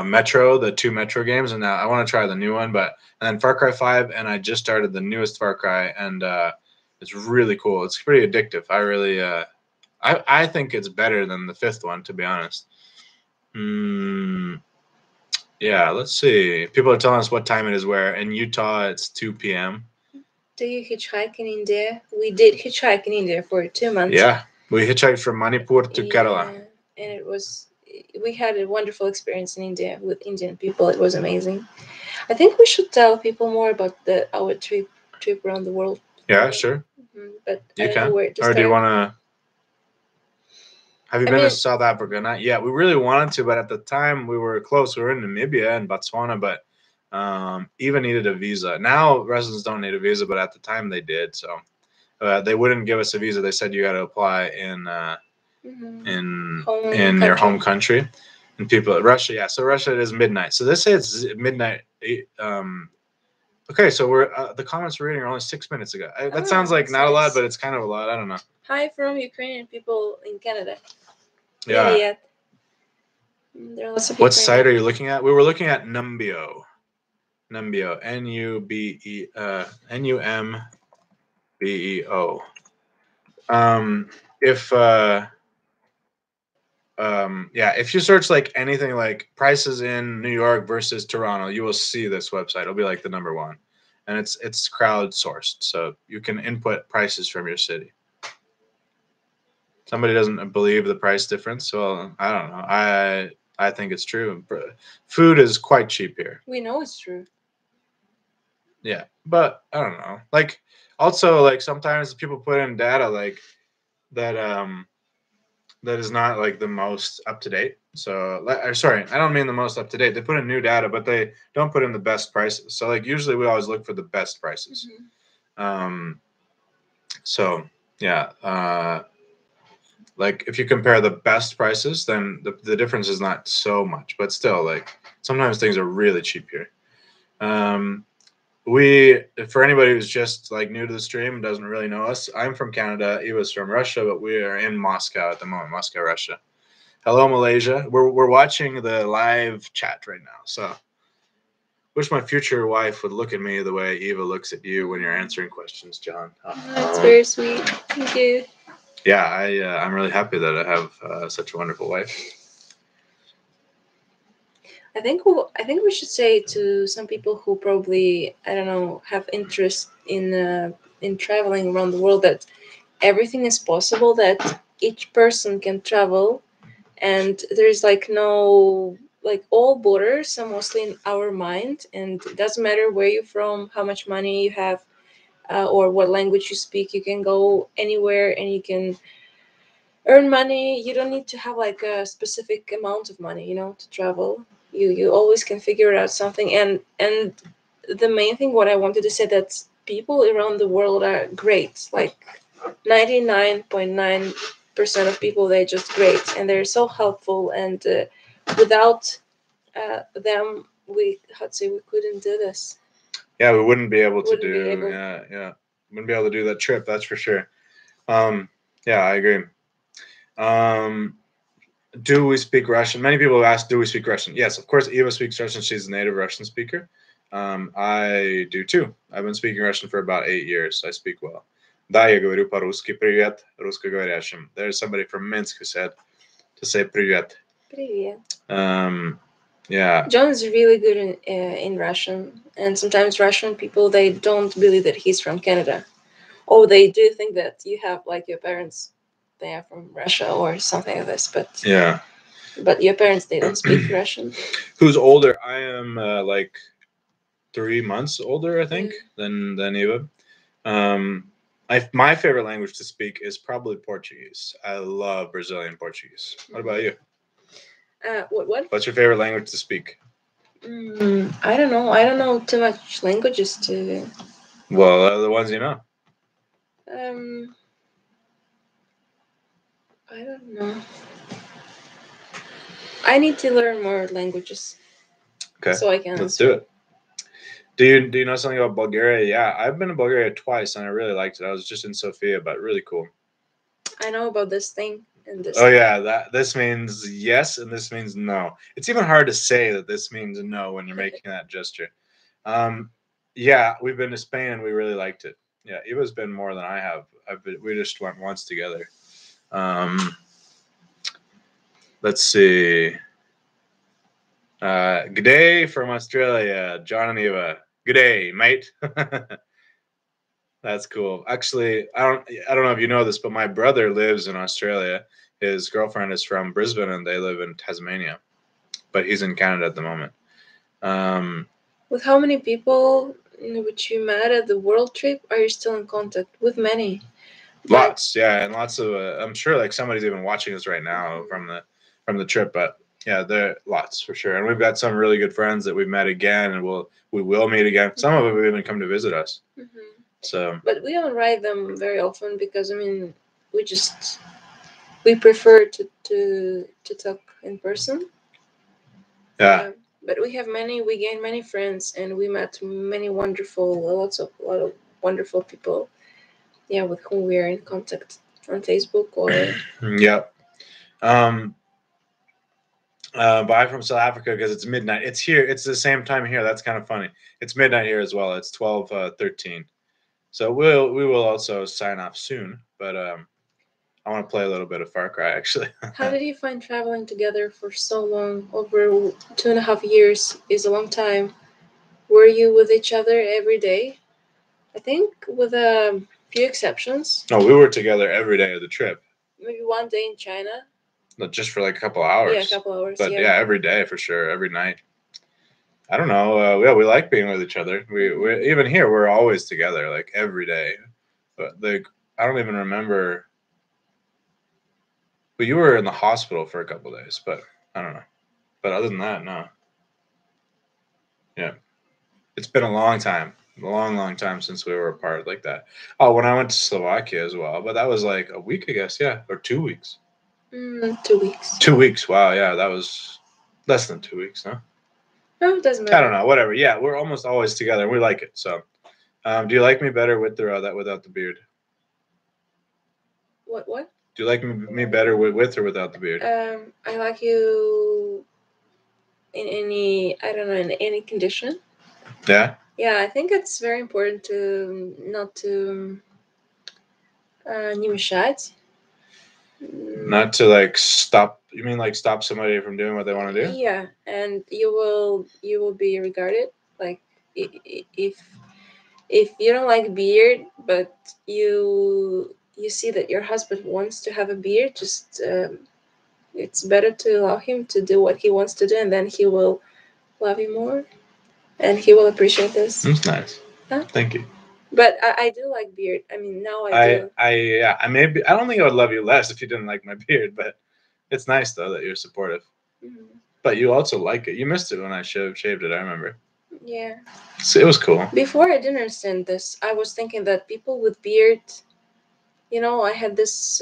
Metro, the 2 Metro games. And now I want to try the new one, and then Far Cry 5. And I just started the newest Far Cry, and it's really cool. It's pretty addictive. I really, I think it's better than the 5th one, to be honest. Yeah, let's see. People are telling us what time it is where. In Utah, it's 2 p.m. Do you hitchhike in India? We did hitchhike in India for 2 months. Yeah, we hitchhiked from Manipur to Kerala. And we had a wonderful experience in India with Indian people. It was amazing. I think we should tell people more about our trip around the world. Yeah, sure. But you I don't can. know where to start. Or do you want to? Have you been to South Africa? Not yet. We really wanted to, but at the time we were close. We were in Namibia and Botswana, but even needed a visa. Now residents don't need a visa, but at the time they did. So They wouldn't give us a visa. They said you got to apply in your home country. And people, Russia, yeah. So Russia, it is midnight. So they say it's midnight. Okay, so we're the comments we're reading are only 6 minutes ago. That sounds like not a lot, but it's kind of a lot. I don't know. Hi from Ukrainian people in Canada. Yeah. There are lots of what site are you looking at? We were looking at Numbeo. Numbeo. Numbeo. If you search like anything like prices in New York versus Toronto, you will see this website. It'll be like the number one, and it's crowdsourced, so you can input prices from your city. Somebody doesn't believe the price difference, well, I don't know. I think it's true. Food is quite cheap here. We know it's true. Yeah, but I don't know. Like, also, like sometimes people put in data like that. That is not like the most up to date. So, sorry, I don't mean the most up to date. They put in new data, but they don't put in the best prices. So, like usually we always look for the best prices. So yeah, like if you compare the best prices, then the difference is not so much. But still, like sometimes things are really cheap here. For anybody who's just like new to the stream and doesn't really know us, I'm from Canada. Eva's from Russia, but we are in Moscow at the moment, Moscow, Russia. Hello, Malaysia. We're watching the live chat right now. So, wish my future wife would look at me the way Eva looks at you when you're answering questions, John. That's very sweet. Thank you. Yeah, I'm really happy that I have such a wonderful wife. I think we should say to some people who probably, I don't know, have interest in traveling around the world that everything is possible, that each person can travel, and there's like no, like all borders are mostly in our mind, and it doesn't matter where you're from, how much money you have, or what language you speak. You can go anywhere and you can earn money. You don't need to have like a specific amount of money, to travel. You always can figure out something. And the main thing what I wanted to say, that people around the world are great. Like 99.9% of people, they're just great, and they're so helpful, and without them, we couldn't do this. Yeah, we wouldn't be able to do. Yeah, wouldn't be able to do that trip. That's for sure. Yeah, I agree. Do we speak Russian? Many people have asked, do we speak Russian? Yes, of course, Eva speaks Russian. She's a native Russian speaker. I do too. I've been speaking Russian for about 8 years. So I speak well. Да, я говорю по-русски. Привет, русскоговорящим. There's somebody from Minsk who said to say привет. Привет. Yeah. John's really good in Russian, and sometimes Russian people, they don't believe that he's from Canada, or they do think that you have like your parents, they are from Russia or something like this. But yeah. But your parents, they don't speak Russian. Who's older? I am like 3 months older, I think, than Eva. My favorite language to speak is probably Portuguese. I love Brazilian Portuguese. What about you? What? What's your favorite language to speak? I don't know. I don't know too much languages to. Well, the ones you know. I don't know. I need to learn more languages. Okay. So I can. Let's do it. Do you know something about Bulgaria? Yeah, I've been to Bulgaria twice and I really liked it. I was just in Sofia, but really cool. I know about this thing and this. Oh yeah, this means yes and this means no. It's even hard to say that this means no when you're making that gesture. Yeah, we've been to Spain and we really liked it. Yeah, Eva's been more than I have. We just went once together. Let's see. Good day from Australia, John and Eva. Good day, mate. That's cool. Actually, I don't know if you know this, but my brother lives in Australia. His girlfriend is from Brisbane, and they live in Tasmania. But he's in Canada at the moment. With how many people which you met at the world trip are you still in contact with? Many. Lots, yeah, and lots of. I'm sure like somebody's even watching us right now from the trip, but yeah, there are lots for sure. And we've got some really good friends that we've met again, and we will meet again. Some of them have even come to visit us. So, but we don't write them very often because I mean we prefer to talk in person. yeah. But we gained many friends, and we met many a lot of wonderful people. Yeah, with whom we are in contact on Facebook or. Yep. Buy from South Africa because it's midnight. It's here. It's the same time here. That's kind of funny. It's midnight here as well. It's 12:13. So we will also sign off soon. But I want to play a little bit of Far Cry actually. How did you find traveling together for so long? Over 2.5 years is a long time. Were you with each other every day? I think with a few exceptions. No, we were together every day of the trip. Maybe one day in China. Not just for like a couple hours. Yeah, a couple hours. But yeah, every day for sure, every night. I don't know. Yeah, we like being with each other. We even here we're always together, like every day. But like I don't even remember. But you were in the hospital for a couple of days, but I don't know. But other than that, no. Yeah, it's been a long time, long time since we were apart like that. Oh, when I went to Slovakia as well, but that was like a week, I guess. Yeah, or 2 weeks. 2 weeks. 2 weeks. Wow. Yeah, that was less than 2 weeks, huh? No, it doesn't matter. I don't know. Whatever. Yeah, we're almost always together. And we like it. So, do you like me better with or without the beard? What? Do you like me better with or without the beard? I like you in any condition. Yeah. Yeah, I think it's very important to not to не мешать. Not to like stop. You mean like stop somebody from doing what they want to do? Yeah, and you will be regarded like if you don't like beard, but you see that your husband wants to have a beard, just it's better to allow him to do what he wants to do, and then he will love you more, and he will appreciate this. That's nice. Huh? Thank you. But I do like beard. I mean, now I do. Yeah. I don't think I would love you less if you didn't like my beard, but it's nice though that you're supportive. Mm-hmm. But you also like it. You missed it when I shaved it. I remember. Yeah. So it was cool. Before I didn't understand this. I was thinking that people with beard, I had this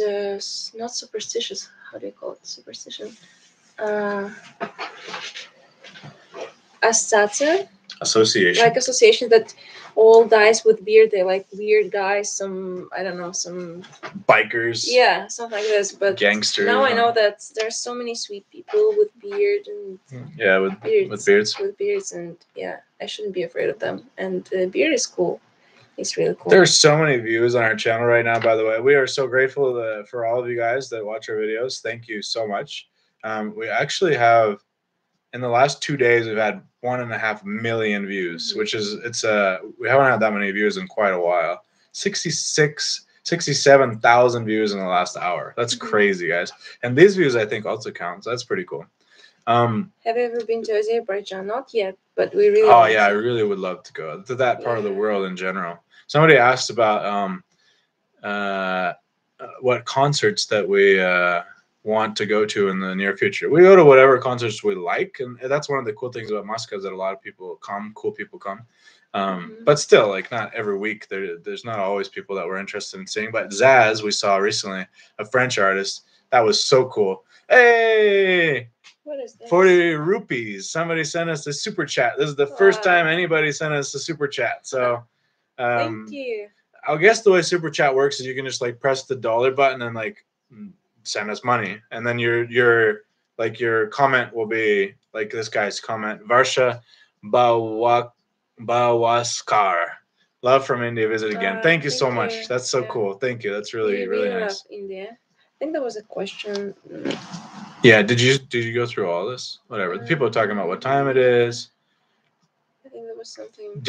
not superstitious. How do you call it? Superstition. Association. Like association that all guys with beard, they like weird guys. Some I don't know, some bikers. Yeah, something like this. But gangsters. Now I know that there's so many sweet people with beard and with beards. With beards, and yeah, I shouldn't be afraid of them. And beard is cool. It's really cool. There's so many views on our channel right now, by the way. We are so grateful for all of you guys that watch our videos. Thank you so much. We actually have, in the last 2 days, we've had 1.5 million views, which is, we haven't had that many views in quite a while. 67,000 views in the last hour. That's crazy, guys. And these views, I think, also count. So that's pretty cool. Have you ever been to Azerbaijan? Not yet, but we really Oh, yeah, I really would love to go to that part of the world in general. Somebody asked about what concerts that we want to go to in the near future. We go to whatever concerts we like, and that's one of the cool things about Moscow is that a lot of people come, cool people come. But still, like not every week. There's not always people that we're interested in seeing. But Zaz, we saw recently, a French artist, that was so cool. Hey, what is this? 40 rupees. Somebody sent us a super chat. This is the first time anybody sent us a super chat. So thank you. I guess the way super chat works is you can just like press the dollar button and like send us money, and then your comment will be like this guy's comment: Varsha Bawaskar, love from India, visit again. Thank you so much. That's so cool. Thank you. That's really nice. Love India. I think there was a question. Yeah, did you go through all this? Whatever. The people are talking about what time it is. I think there was something.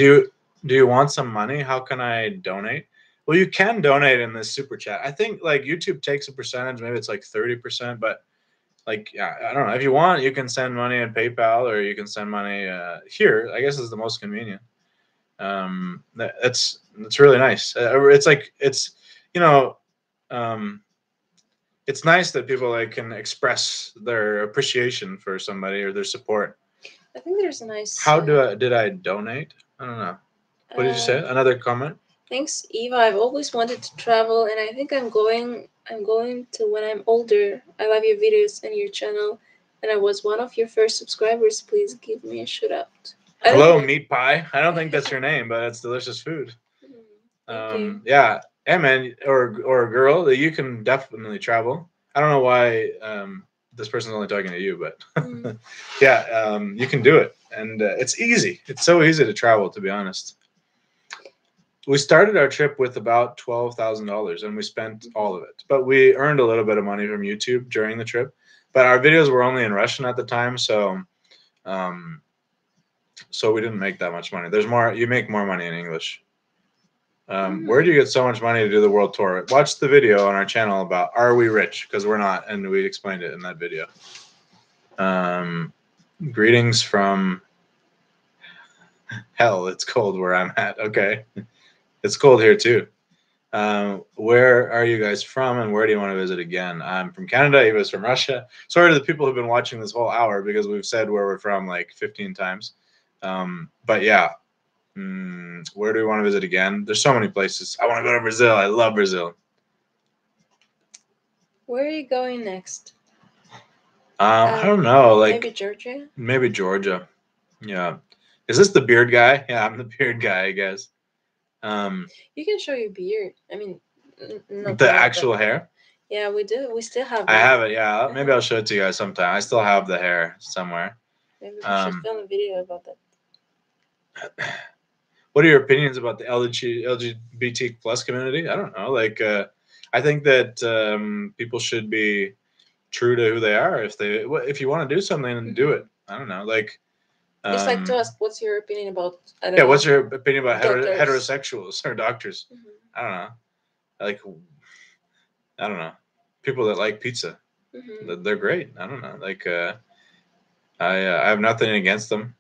Do you want some money? How can I donate? Well, you can donate in this super chat. I think like YouTube takes a percentage, maybe it's like 30%, but like, yeah, I don't know. If you want, you can send money in PayPal, or you can send money here. I guess is the most convenient. That's really nice. It's nice that people like can express their appreciation for somebody or their support. I think there's a nice. How did I donate? I don't know. What did you say? Another comment? Thanks, Eva. I've always wanted to travel, and I think I'm going. I'm going to when I'm older. I love your videos and your channel, and I was one of your first subscribers. Please give me a shout out. I don't Hello, know. meat pie. I don't think that's your name, but it's delicious food. Thank you. Yeah, hey man, or a girl, you can definitely travel. I don't know why this person's only talking to you, but Mm. yeah, you can do it, and it's easy. It's so easy to travel, to be honest. We started our trip with about $12,000, and we spent all of it. But we earned a little bit of money from YouTube during the trip. But our videos were only in Russian at the time, um, so we didn't make that much money. There's more. You make more money in English. Where do you get so much money to do the world tour? Watch the video on our channel about Are We Rich? Because we're not, and we explained it in that video. Greetings from hell. It's cold where I'm at. Okay. It's cold here too. Where are you guys from, and where do you want to visit again? I'm from Canada. Eva's from Russia. Sorry to the people who've been watching this whole hour because we've said where we're from like 15 times. But yeah, where do we want to visit again? There's so many places. I want to go to Brazil. I love Brazil. Where are you going next? I don't know. Like Maybe Georgia. maybe Georgia. Yeah. Is this the beard guy? Yeah, I'm the beard guy, I guess. You can show your beard. I mean, not The that, actual but hair. yeah, we do. We still have I that. have it. Yeah, maybe I'll show it to you guys sometime. I still have the hair somewhere. Maybe we should film a video about that. What are your opinions about the LGBT plus community? I don't know. Like, I think that people should be true to who they are. If you want to do something, do it. I don't know. Like, Just like to ask, what's your opinion about? I don't yeah. know, What's your opinion about doctors. heterosexuals or doctors? I don't know. Like, I don't know. People that like pizza, they're great. I don't know. Like, I have nothing against them.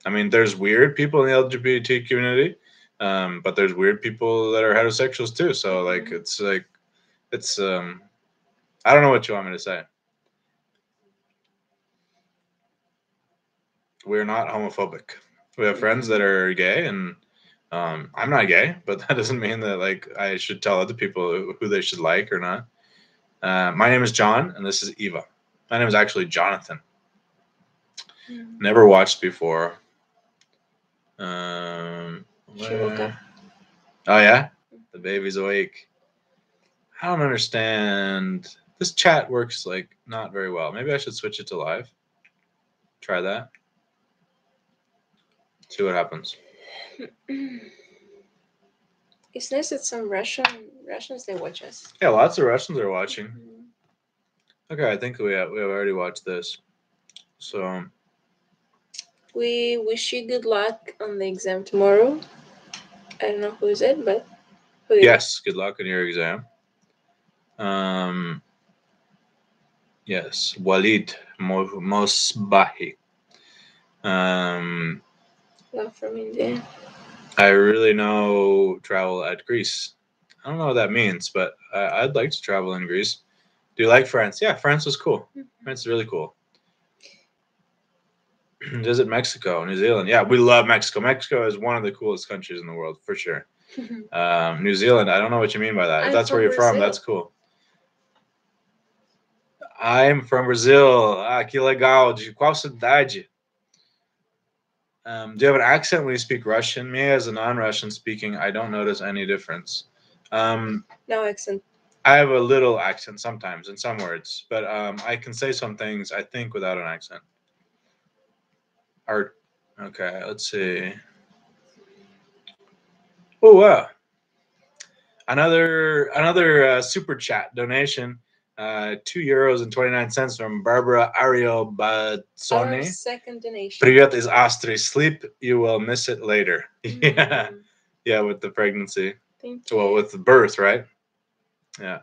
I mean, there's weird people in the LGBT community, but there's weird people that are heterosexuals too. So like, it's I don't know what you want me to say. We're not homophobic. We have friends that are gay, and I'm not gay, but that doesn't mean that like I should tell other people who they should like or not. My name is John, and this is Eva. My name is actually Jonathan. Never watched before. She woke up. Oh yeah, the baby's awake. I don't understand. This chat works like not very well. Maybe I should switch it to live. Try that. See what happens. It's nice that some Russians they watch us. Yeah, lots of Russians are watching. Okay, I think we have already watched this. So we wish you good luck on the exam tomorrow. I don't know who is it, but who is yes, good luck on your exam. Yes, Walid Mosbahi. Love from India. I really know travel at Greece. I don't know what that means, but I'd like to travel in Greece. Do you like France? Yeah, France was cool. France is really cool. Visit Mexico, New Zealand. Yeah, we love Mexico. Mexico is one of the coolest countries in the world, for sure. New Zealand, I don't know what you mean by that. If that's where you're from, that's cool. I'm from Brazil. Ah, que legal. De qual cidade? Do you have an accent when you speak Russian? Me, as a non-Russian speaking, I don't notice any difference. No accent. I have a little accent sometimes in some words, but I can say some things, I think, without an accent. Art. Okay, let's see. Oh, wow. Another super chat donation. €2.29 from Barbara Ariel Bazzoni. Our second donation. Привет из Австрии. Sleep, you will miss it later. Yeah. Yeah, with the pregnancy. Thank you. Well, with the birth, right? Yeah.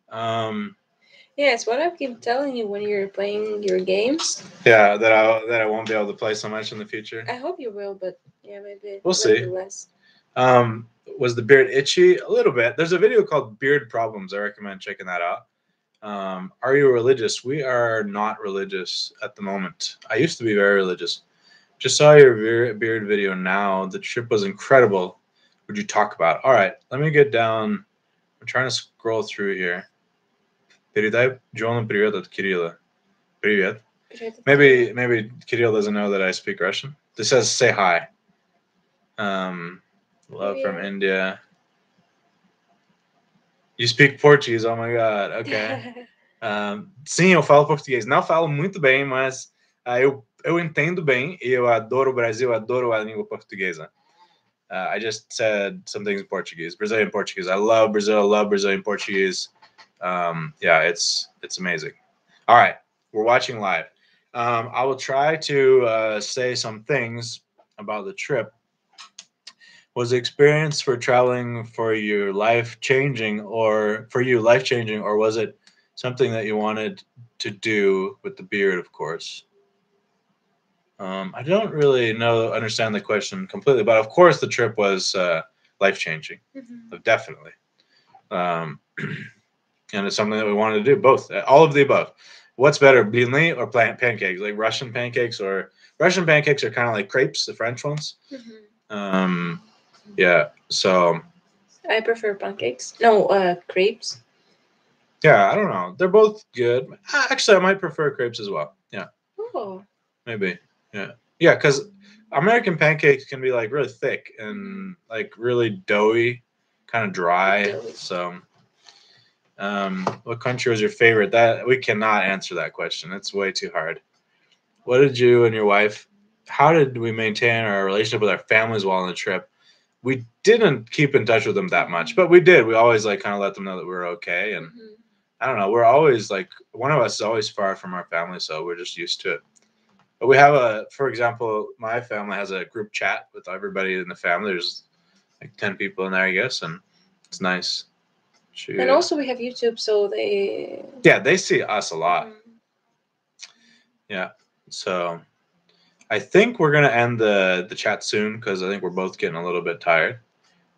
Yeah, it's what I keep telling you when you're playing your games. Yeah, that I won't be able to play so much in the future. I hope you will, but yeah, maybe we'll see. Less. Was the beard itchy? A little bit. There's a video called Beard Problems. I recommend checking that out. Are you religious? We are not religious at the moment. I used to be very religious. Just saw your beard video now. The trip was incredible. would you talk about? All right, let me get down. I'm trying to scroll through here. Передай Джону привет от Кирилла. Привет. Maybe Kirill doesn't know that I speak Russian. This says say hi. Love from India. You speak Portuguese? Oh my god. Okay. Sim, eu falo português. Não falo muito bem, mas eu entendo bem e eu adoro o Brasil, adoro a língua portuguesa. I just said some things in Portuguese, Brazilian Portuguese. I love Brazil, love Brazilian Portuguese. Yeah, it's amazing. All right, we're watching live. I will try to say some things about the trip. Was the experience for traveling for you life changing, or was it something that you wanted to do with the beard? Of course. I don't really understand the question completely, but of course the trip was life changing, definitely. And it's something that we wanted to do. Both, all of the above. What's better, blini or pancakes? Like Russian pancakes are kind of like crepes, the French ones. Yeah. So. I prefer pancakes. No, crepes. Yeah, I don't know. They're both good. Actually, I might prefer crepes as well. Yeah. Oh. Maybe. Yeah. Yeah, because American pancakes can be like really thick and like really doughy, kind of dry. So, what country was your favorite? That we cannot answer that question. It's way too hard. What did you and your wife? How did we maintain our relationship with our families while on the trip? We didn't keep in touch with them that much, but we did. We always like kind of let them know that we were okay, and I don't know. We're always like one of us is always far from our family, so we're just used to it. But we have for example, my family has a group chat with everybody in the family. There's like 10 people in there, I guess, and it's nice. And also we have YouTube, so they... Yeah, they see us a lot. Yeah, so I think we're gonna end the chat soon because I think we're both getting a little bit tired.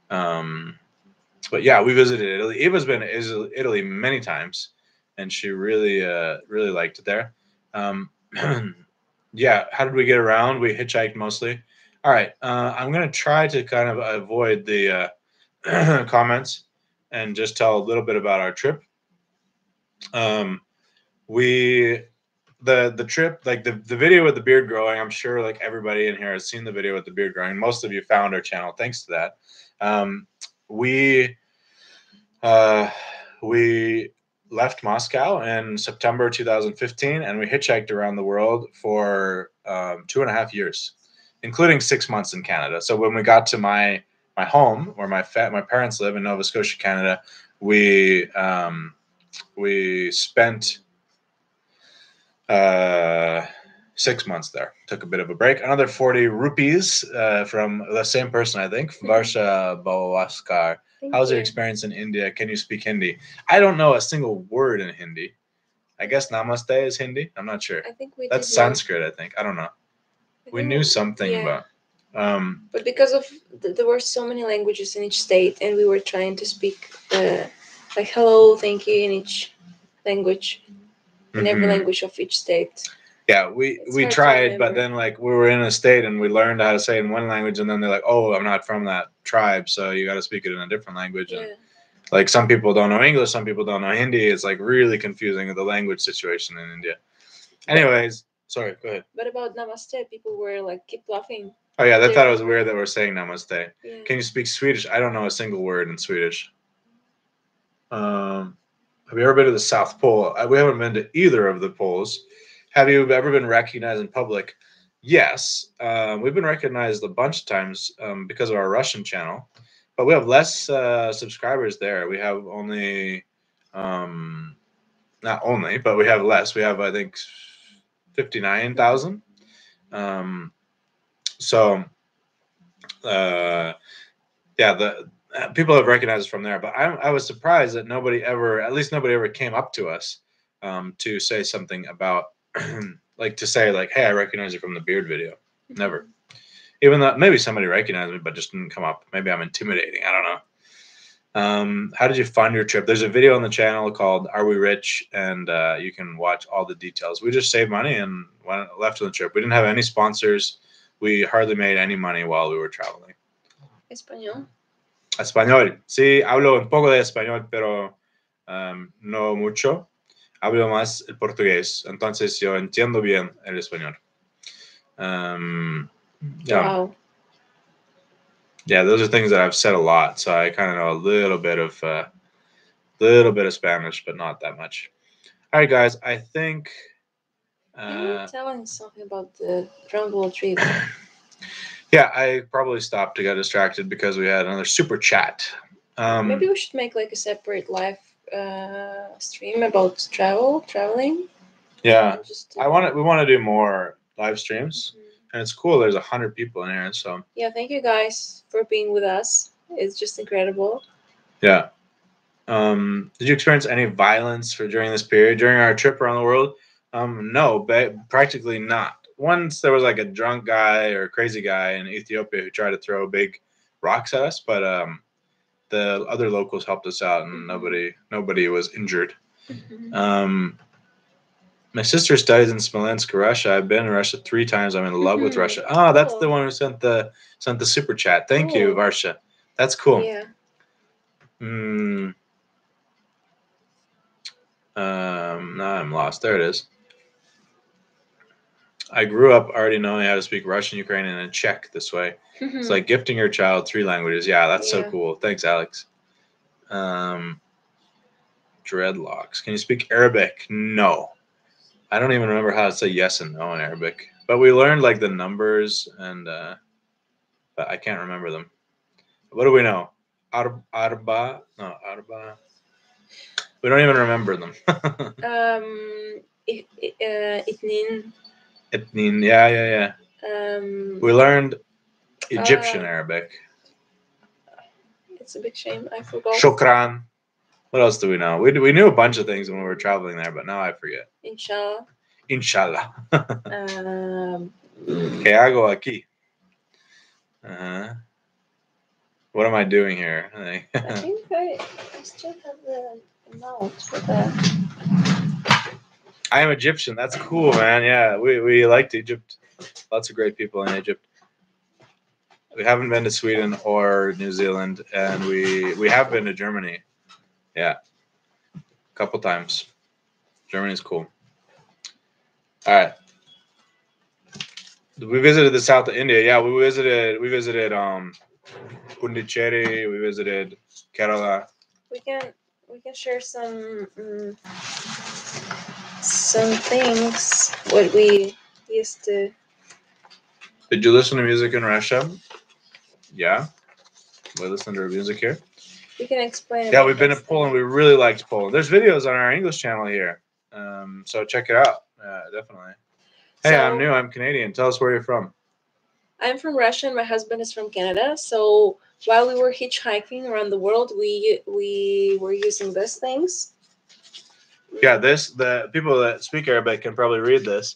But yeah, we visited Italy. Eva's been to Italy many times, and she really liked it there. Yeah, how did we get around? We hitchhiked mostly. All right, I'm gonna try to kind of avoid the comments and just tell a little bit about our trip. The trip, like the video with the beard growing, I'm sure like everybody in here has seen the video with the beard growing. Most of you found our channel thanks to that. We left Moscow in September 2015, and we hitchhiked around the world for 2.5 years, including 6 months in Canada. So when we got to my home, where my parents live in Nova Scotia, Canada, we spent 6 months there. Took a bit of a break. Another 40 rupees from the same person, I think. Varsha Bawaskar. How's your experience in India? Can you speak Hindi? I don't know a single word in Hindi. I guess Namaste is Hindi. I'm not sure. I think that's Sanskrit. I think. I don't know. We knew something, but because of there were so many languages in each state, and we were trying to speak like hello, thank you in each language, in every language of each state. Yeah, we tried, but then like we were in a state and we learned how to say it in one language, and then they're like, "Oh, I'm not from that tribe, so you got to speak it in a different language." And like some people don't know English, some people don't know Hindi. It's like really confusing the language situation in India. Anyways, sorry, go ahead. But about Namaste, people were like keep laughing. Oh yeah, they thought it was weird that we're saying Namaste. Yeah. Can you speak Swedish? I don't know a single word in Swedish. Have you ever been to the South Pole? We haven't been to either of the poles. Have you ever been recognized in public? Yes. We've been recognized a bunch of times because of our Russian channel, but we have less subscribers there. We have only, not only, but we have less. We have, I think, 59,000. So, yeah, the people have recognized us from there, but I was surprised that nobody ever came up to us to say something about like to say like, hey, I recognize you from the beard video. Never. Even though maybe somebody recognized me but just didn't come up. Maybe I'm intimidating. I don't know. How did you fund your trip? There's a video on the channel called Are We Rich? And you can watch all the details. We just saved money and left on the trip. We didn't have any sponsors. We hardly made any money while we were traveling. Español? Español. Sí, hablo un poco de español, pero no mucho. Hablo más el portugués. Entonces yo entiendo bien el español. Yeah. Wow. Yeah, those are things that I've said a lot, so I kind of know a little bit of Spanish, but not that much. All right, guys, I think. You were telling something about the round world trip. Yeah, I probably stopped to get distracted because we had another super chat. Maybe we should make like a separate live stream about traveling. Yeah, Just we want to do more live streams, and it's cool. There's 100 people in here, so yeah. Thank you guys for being with us. It's just incredible. Yeah. Did you experience any violence during this period during our trip around the world? No, practically not. Once there was like a drunk guy or a crazy guy in Ethiopia who tried to throw big rocks at us, but the other locals helped us out, and nobody was injured. My sister studies in Smolensk, Russia. I've been in Russia 3 times. I'm in love with Russia. Oh, that's the one who sent the super chat. Thank you, Varsha. That's cool. Yeah. Now I'm lost. There it is. I grew up already knowing how to speak Russian, Ukrainian, and Czech this way. It's like gifting your child 3 languages. Yeah, that's so cool. Thanks, Alex. Dreadlocks. Can you speak Arabic? No. I don't even remember how to say yes and no in Arabic. But we learned like the numbers, and but I can't remember them. What do we know? Arba? No, Arba. We don't even remember them. Itnin. Itnin. Yeah. We learned Egyptian Arabic. It's a big shame. I forgot. Shukran. What else do we know? We knew a bunch of things when we were traveling there, but now I forget. Inshallah. Inshallah. ¿Qué hago aquí? What am I doing here? I think I still have the notes for that. I am Egyptian. That's cool, man. Yeah, we liked Egypt. Lots of great people in Egypt. We haven't been to Sweden or New Zealand, and we have been to Germany. Yeah, a couple times. Germany's cool. All right. We visited the south of India. Yeah, we visited Pondicherry. We visited Kerala. We can share some things what we used to. Did you listen to music in Russia? Yeah, we listened to music here. We can explain. Yeah, we've been to Poland. We really liked Poland. There's videos on our English channel here, so check it out. Definitely. Hey, I'm new. I'm Canadian. Tell us where you're from. I'm from Russia, and my husband is from Canada. So while we were hitchhiking around the world, we were using these things. Yeah, the people that speak Arabic can probably read this.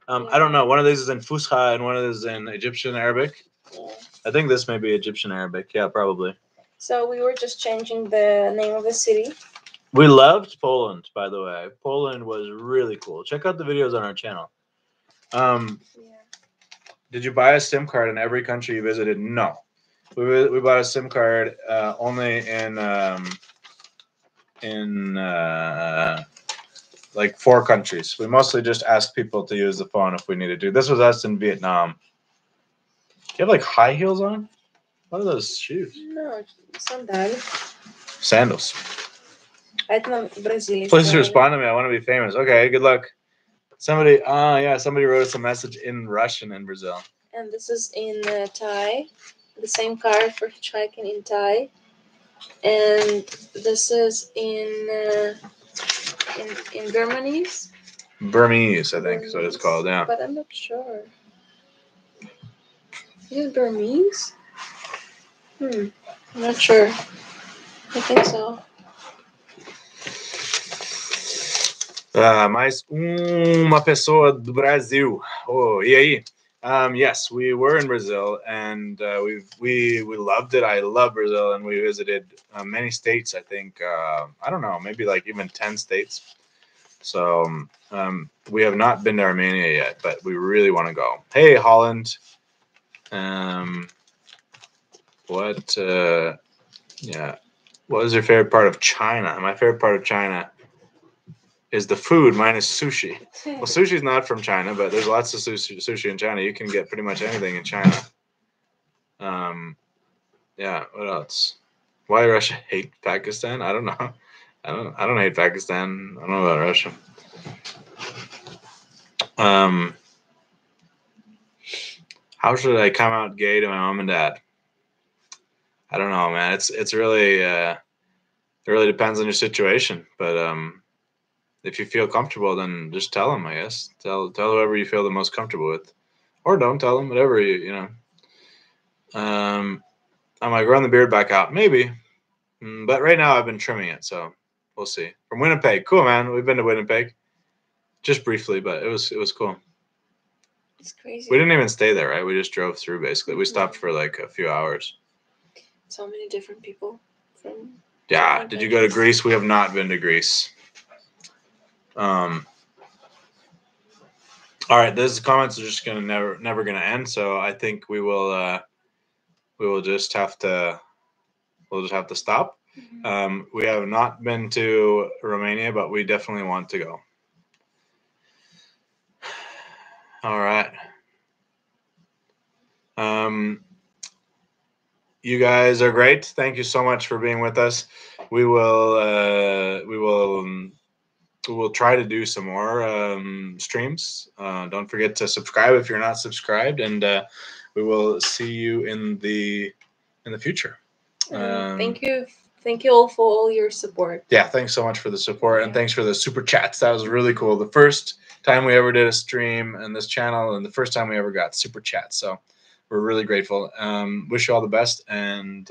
I don't know. One of these is in Fusha, and one of these is in Egyptian Arabic. Yeah. I think this may be Egyptian Arabic. Yeah, probably. So we were just changing the name of the city. We loved Poland, by the way. Poland was really cool. Check out the videos on our channel. Did you buy a SIM card in every country you visited? No. We bought a SIM card only in like 4 countries. We mostly just asked people to use the phone if we needed to. This was us in Vietnam. Do you have like high heels on? What are those shoes? No, sandals. Sandals. Brazilian. Please respond to me. I want to be famous. Okay, good luck. Somebody wrote us a message in Russian in Brazil. And this is in Thai. The same card for hitchhiking in Thai. And this is in Burmese. Burmese, I think is what it's called. Yeah. But I'm not sure. Is it Burmese? I'm not sure. I think so. Mais uma pessoa do Brasil. Oh, e aí? Yes, we were in Brazil, and we loved it. I love Brazil, and we visited many states. I think I don't know, maybe like even 10 states. So we have not been to Armenia yet, but we really want to go. Hey, Holland. What Yeah. What is your favorite part of China? My favorite part of China is the food minus sushi. Well, sushi's not from China, but there's lots of sushi in China. You can get pretty much anything in China. Yeah. What else? Why Russia hate Pakistan? I don't know. I don't hate Pakistan. I don't know about Russia. How should I come out gay to my mom and dad? I don't know, man. It's really it really depends on your situation. But if you feel comfortable, then just tell them. I guess tell whoever you feel the most comfortable with, or don't tell them. Whatever you know. I might grow the beard back out, maybe. But right now I've been trimming it, so we'll see. From Winnipeg, cool man. We've been to Winnipeg, just briefly, but it was cool. It's crazy. We didn't even stay there, right? We just drove through basically. We stopped for like a few hours. So many different people from. Yeah. Did you go to Greece? We have not been to Greece. All right. Those comments are just gonna never gonna end. So I think we will just have to stop. We have not been to Romania, but we definitely want to go. All right. You guys are great. Thank you so much for being with us. We will try to do some more streams. Don't forget to subscribe if you're not subscribed, and we will see you in the future. Thank you all for all your support. Yeah, thanks so much for the support, and thanks for the super chats. That was really cool. The first time we ever did a stream on this channel, and the first time we ever got super chats. So we're really grateful. Wish you all the best, and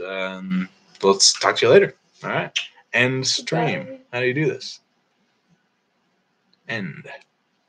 let's talk to you later. All right. End stream. Bye. How do you do this? End.